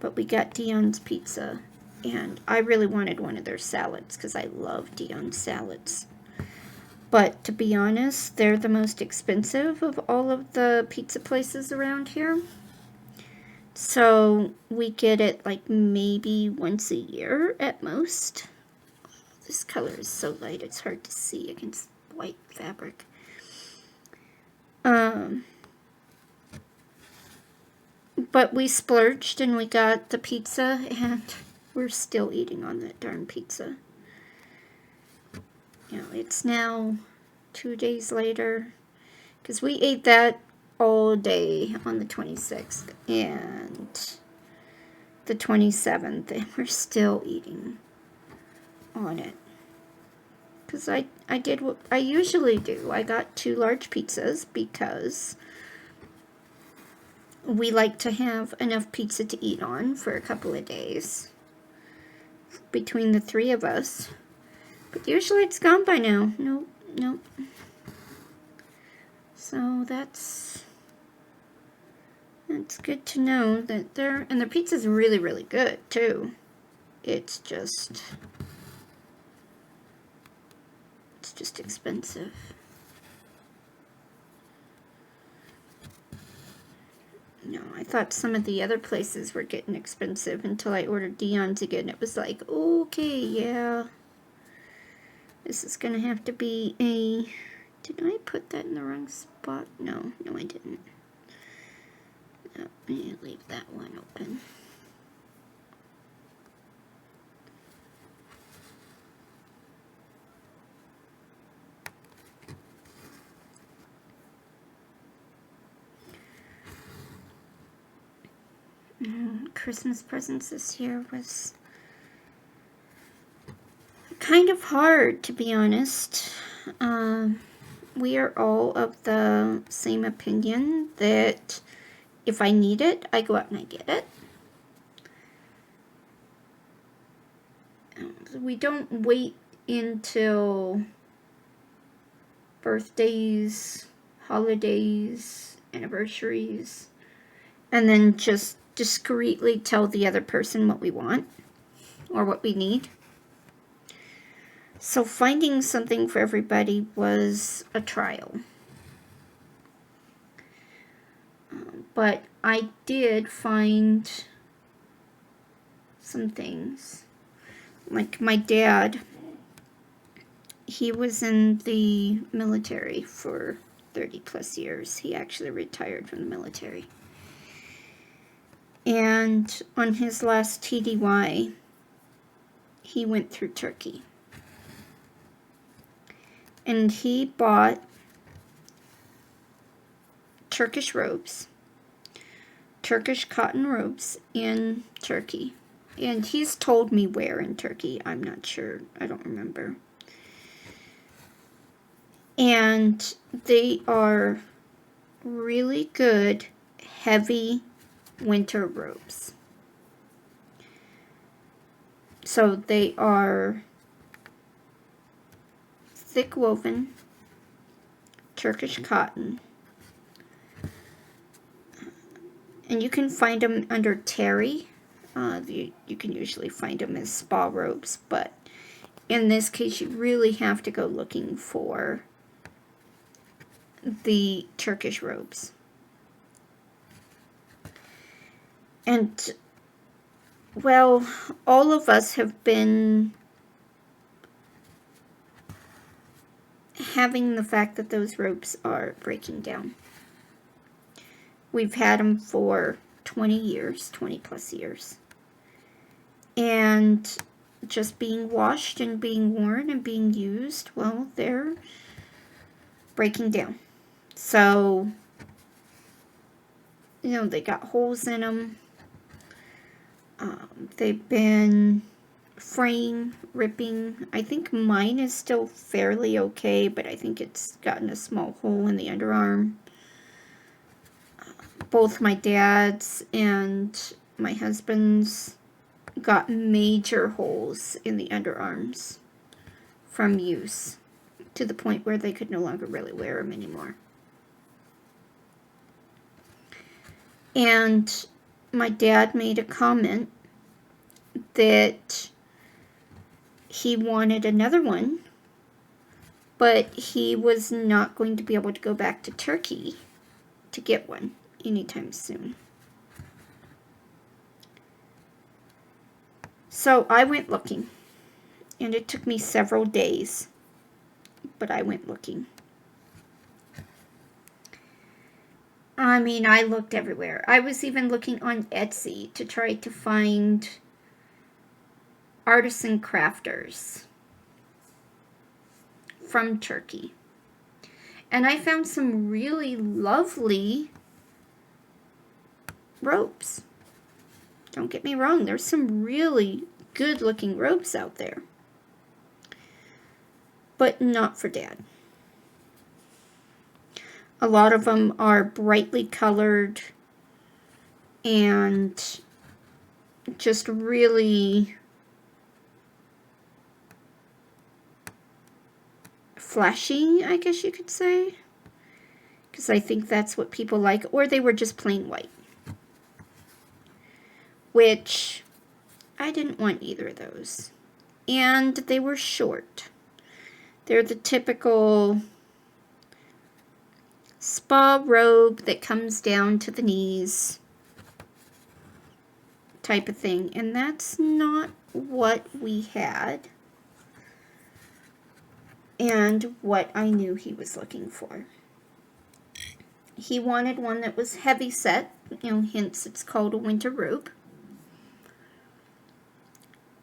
but we got Dion's pizza, And I really wanted one of their salads because I love Dion's salads. But to be honest, they're the most expensive of all of the pizza places around here. So we get it like maybe once a year at most. This color is so light it's hard to see against white fabric. But we splurged and we got the pizza, and we're still eating on that darn pizza. You know, it's now 2 days later, because we ate that all day on the 26th and the 27th, and we're still eating on it. Because I did what I usually do. I got 2 large pizzas because we like to have enough pizza to eat on for a couple of days between the 3 of us. But usually it's gone by now. Nope. So that's good to know that and the pizza's really, really good too. It's just expensive. No, I thought some of the other places were getting expensive until I ordered Dion's again. It was like, okay, yeah. This is gonna have to be a... Did I put that in the wrong spot? No, I didn't. Let me leave that one open. Christmas presents this year was kind of hard, to be honest. We are all of the same opinion that if I need it, I go out and I get it. We don't wait until birthdays, holidays, anniversaries, and then just discreetly tell the other person what we want or what we need. So finding something for everybody was a trial. But I did find some things. Like my dad, he was in the military for 30 plus years. He actually retired from the military. And on his last TDY, he went through Turkey. And he bought Turkish robes, Turkish cotton robes in Turkey. And he's told me where in Turkey. I'm not sure. I don't remember. And they are really good, heavy winter robes. So they are thick woven Turkish cotton. And you can find them under terry. You can usually find them as spa robes, but in this case you really have to go looking for the Turkish robes. And, well, all of us have been having the fact that those robes are breaking down. We've had them for 20 years, 20 plus years. And just being washed and being worn and being used, well, they're breaking down. So, you know, they got holes in them. They've been fraying, ripping. I think mine is still fairly okay, but I think it's gotten a small hole in the underarm. Both my dad's and my husband's got major holes in the underarms from use, to the point where they could no longer really wear them anymore. And my dad made a comment that he wanted another one, but he was not going to be able to go back to Turkey to get one anytime soon. So I went looking, and it took me several days, but I went looking. I mean, I looked everywhere. I was even looking on Etsy to try to find artisan crafters from Turkey. And I found some really lovely ropes. Don't get me wrong, there's some really good looking ropes out there. But not for Dad. A lot of them are brightly colored and just really flashy, I guess you could say. Because I think that's what people like. Or they were just plain white. Which I didn't want either of those. And they were short. They're the typical spa robe that comes down to the knees type of thing. And that's not what we had. And what I knew he was looking for. He wanted one that was heavy set, hence it's called a winter robe.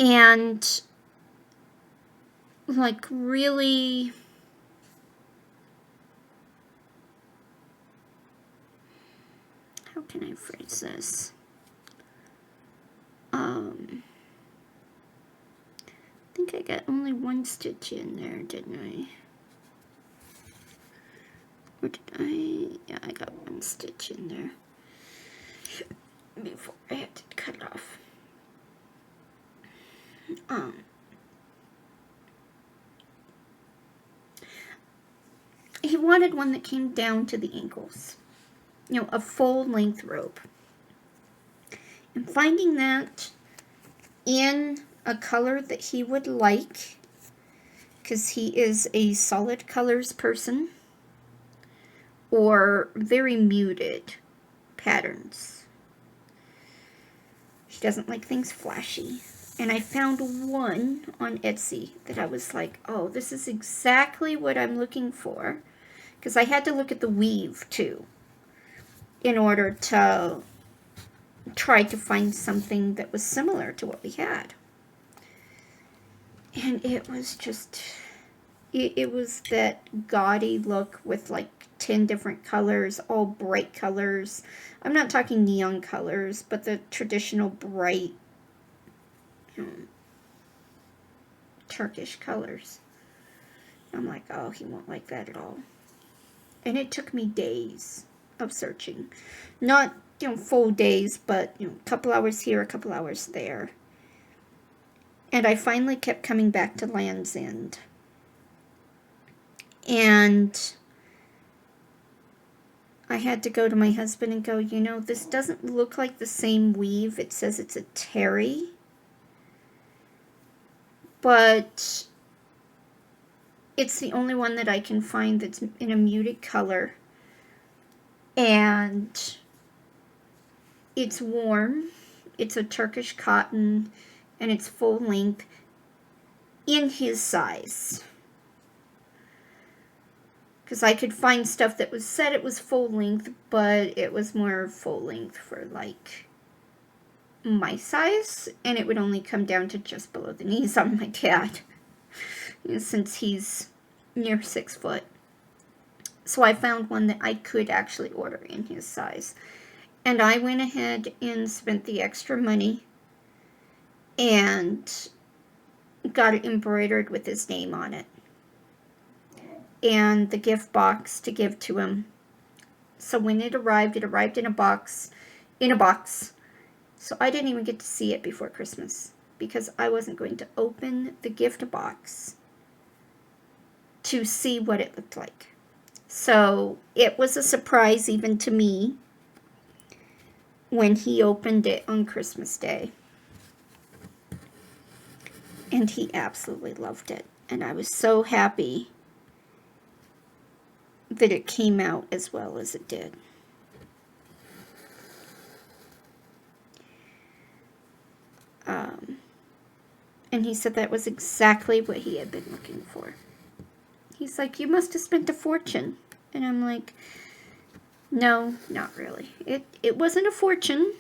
And like really how can I phrase this? I think I got only one stitch in there, didn't I? Or did I? Yeah, I got one stitch in there before I had to cut it off. He wanted one that came down to the ankles. A full-length robe. And finding that in a color that he would like, because he is a solid colors person, or very muted patterns. He doesn't like things flashy. And I found one on Etsy that I was like, oh, this is exactly what I'm looking for. Because I had to look at the weave, too, in order to try to find something that was similar to what we had. And it was just, it was that gaudy look with like 10 different colors, all bright colors. I'm not talking neon colors, but the traditional bright Turkish colors. I'm like, oh, he won't like that at all. And it took me days of searching. Not, full days, but, a couple hours here, a couple hours there. And I finally kept coming back to Land's End. And I had to go to my husband and go, this doesn't look like the same weave. It says it's a terry. But it's the only one that I can find that's in a muted color. And it's warm. It's a Turkish cotton. And it's full length in his size. Because I could find stuff that was said it was full length, but it was more full length for like my size, and it would only come down to just below the knees on my dad, since he's near 6 foot. So I found one that I could actually order in his size. And I went ahead and spent the extra money and got it embroidered with his name on it. And the gift box to give to him. So when it arrived in a box. So I didn't even get to see it before Christmas, because I wasn't going to open the gift box to see what it looked like. So it was a surprise even to me when he opened it on Christmas Day. And he absolutely loved it. And I was so happy that it came out as well as it did. And he said that was exactly what he had been looking for. He's like, you must have spent a fortune. And I'm like, no, not really. It wasn't a fortune.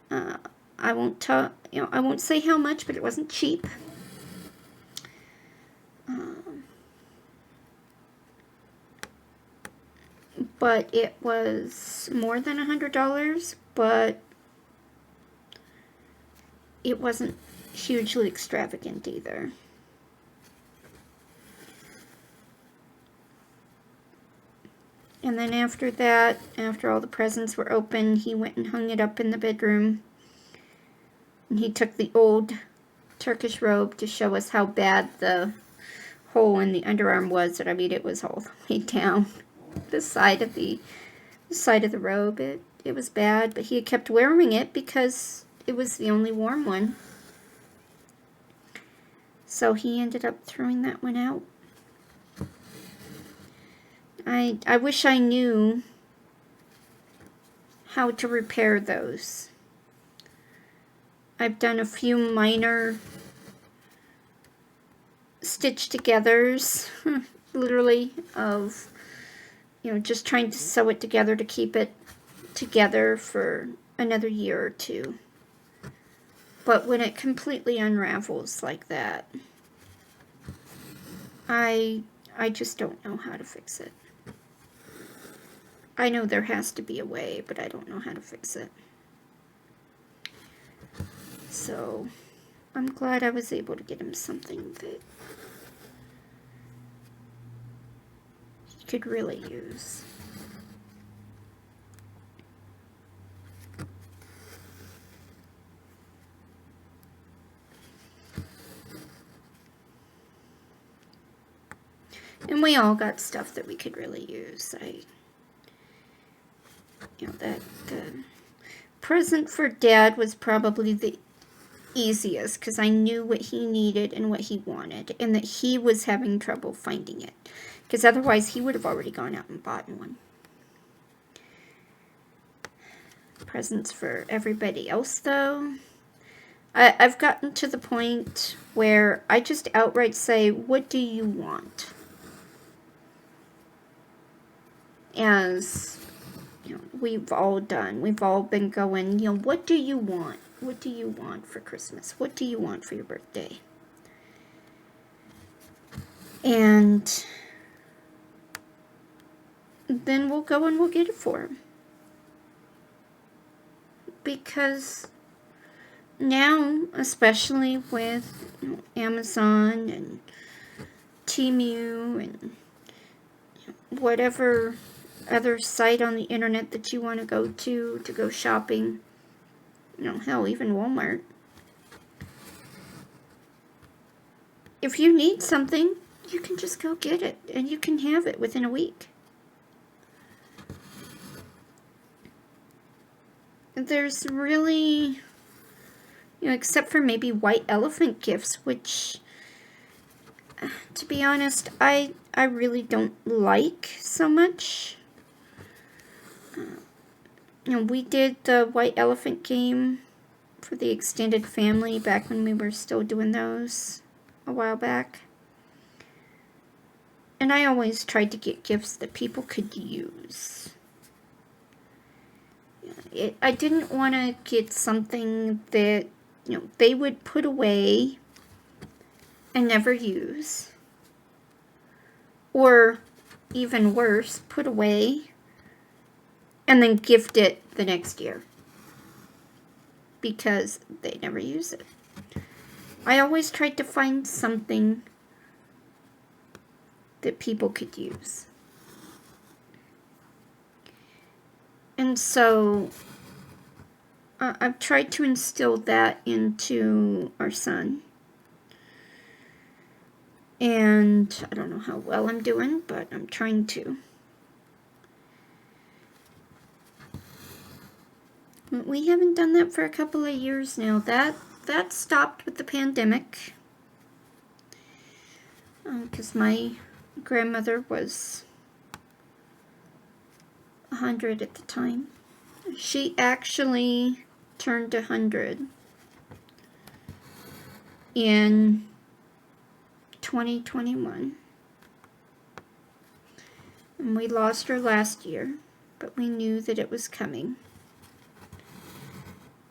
I won't I won't say how much, but it wasn't cheap. But it was more than $100, but it wasn't hugely extravagant either. And then after that, after all the presents were open, he went and hung it up in the bedroom. And he took the old Turkish robe to show us how bad the hole in the underarm was. And I mean, it was all the way down the side of the robe. It was bad, but he had kept wearing it because it was the only warm one. So he ended up throwing that one out. I wish I knew how to repair those. I've done a few minor stitch togethers, literally, of, just trying to sew it together to keep it together for another year or two. But when it completely unravels like that, I just don't know how to fix it. I know there has to be a way, but I don't know how to fix it. So, I'm glad I was able to get him something that he could really use. And we all got stuff that we could really use. That present for Dad was probably the easiest because I knew what he needed and what he wanted, and that he was having trouble finding it, because otherwise he would have already gone out and bought one. Presents for everybody else, though, I've gotten to the point where I just outright say, what do you want? As we've all done. We've all been going, what do you want? What do you want for Christmas? What do you want for your birthday? And then we'll go and we'll get it for him. Because now, especially with Amazon and Temu and whatever other site on the internet that you want to go shopping, hell, even Walmart. If you need something, you can just go get it, and you can have it within a week. There's really, except for maybe white elephant gifts, which, to be honest, I really don't like so much. We did the white elephant game for the extended family back when we were still doing those a while back. And I always tried to get gifts that people could use. I didn't want to get something that, they would put away and never use. Or, even worse, put away and then gift it the next year. Because they never use it. I always tried to find something that people could use. And so I've tried to instill that into our son. And I don't know how well I'm doing, but I'm trying to. We haven't done that for a couple of years now. That that stopped with the pandemic. Because my grandmother was 100 at the time. She actually turned 100 in 2021. And we lost her last year, but we knew that it was coming.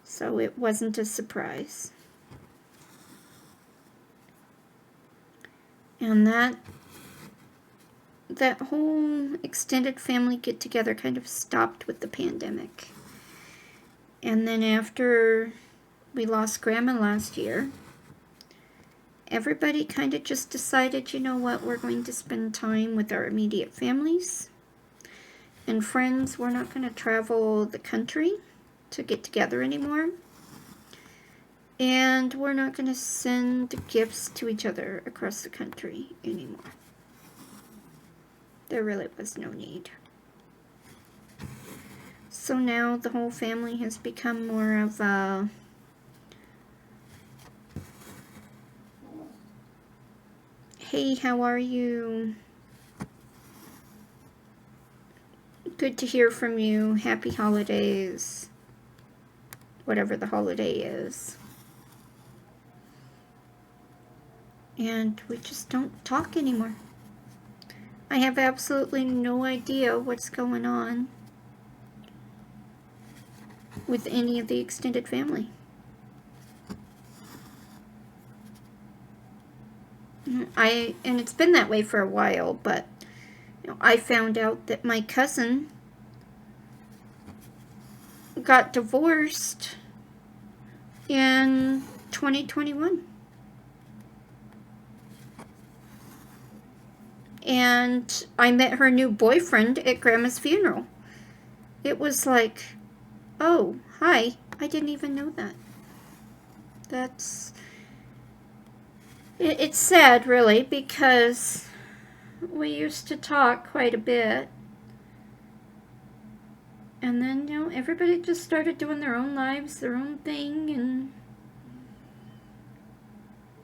So it wasn't a surprise. And that whole extended family get-together kind of stopped with the pandemic. And then after we lost Grandma last year, everybody kind of just decided, you know what, we're going to spend time with our immediate families and friends. We're not going to travel the country to get together anymore. And we're not going to send gifts to each other across the country anymore. There really was no need. So now the whole family has become more of a hey, how are you? Good to hear from you. Happy holidays. Whatever the holiday is. And we just don't talk anymore. I have absolutely no idea what's going on with any of the extended family. And it's been that way for a while, but I found out that my cousin got divorced in 2021. And I met her new boyfriend at Grandma's funeral. It was like, oh, hi, I didn't even know that. It's sad, really, because we used to talk quite a bit. And then, everybody just started doing their own lives, their own thing, and,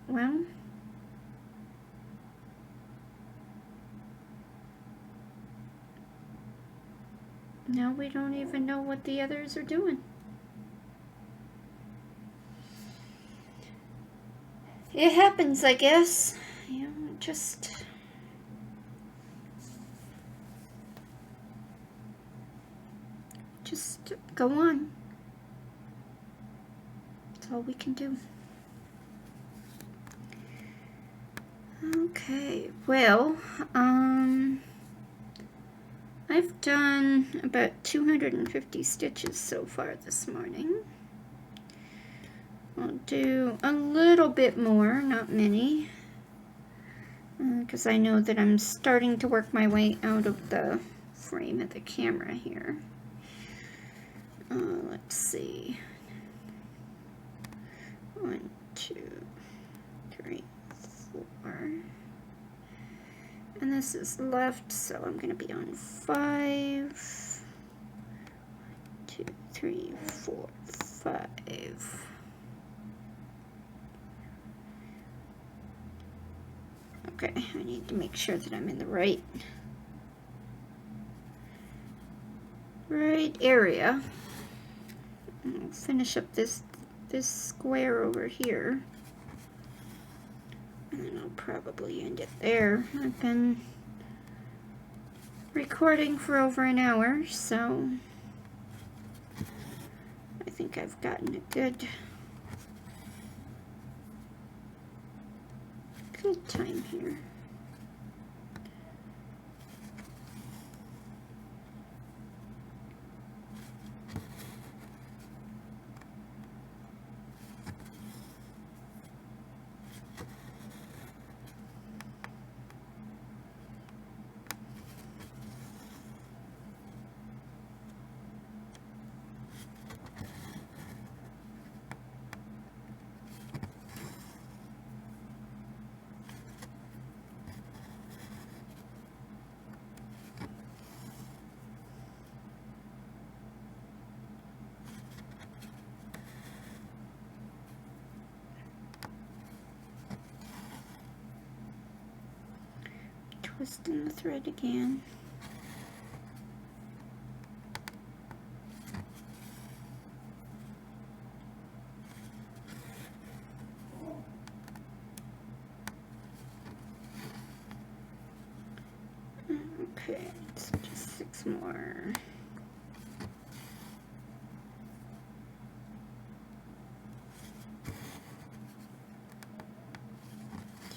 well, now we don't even know what the others are doing. It happens, I guess. Just go on. That's all we can do. Okay, well, I've done about 250 stitches so far this morning. I'll do a little bit more, not many, because I know that I'm starting to work my way out of the frame of the camera here. Let's see. 1, 2, 3, 4. And this is left, so I'm going to be on 5. 1, 2, 3, 4, 5. Okay, I need to make sure that I'm in the right area. I'll finish up this square over here. And then I'll probably end it there. I've been recording for over an hour, so I think I've gotten a good time here. twisting the thread again. Okay, so just 6 more.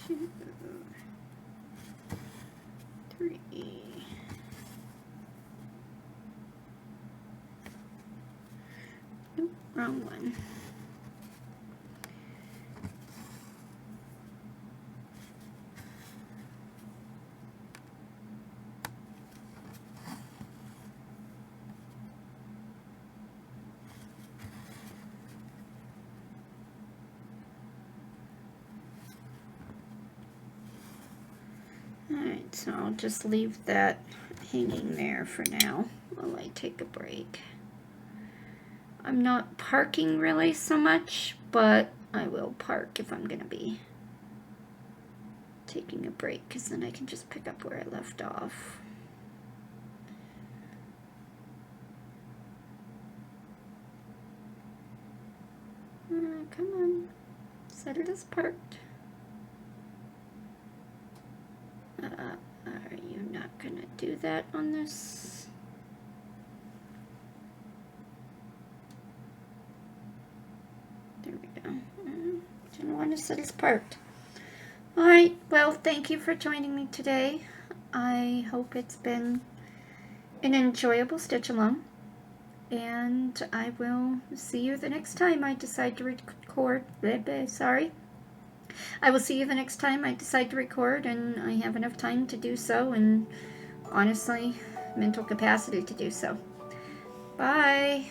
Two, 3. Nope, wrong one. Alright, so I'll just leave that hanging there for now while I take a break. I'm not parking really so much, but I will park if I'm going to be taking a break, because then I can just pick up where I left off. Come on, set it as parked. Are you not gonna do that on this? There we go. Didn't want to set as parked. Alright, well, thank you for joining me today. I hope it's been an enjoyable stitch along. And I will see you the next time I decide to record. Sorry. I will see you the next time I decide to record and I have enough time to do so, and honestly, mental capacity to do so. Bye.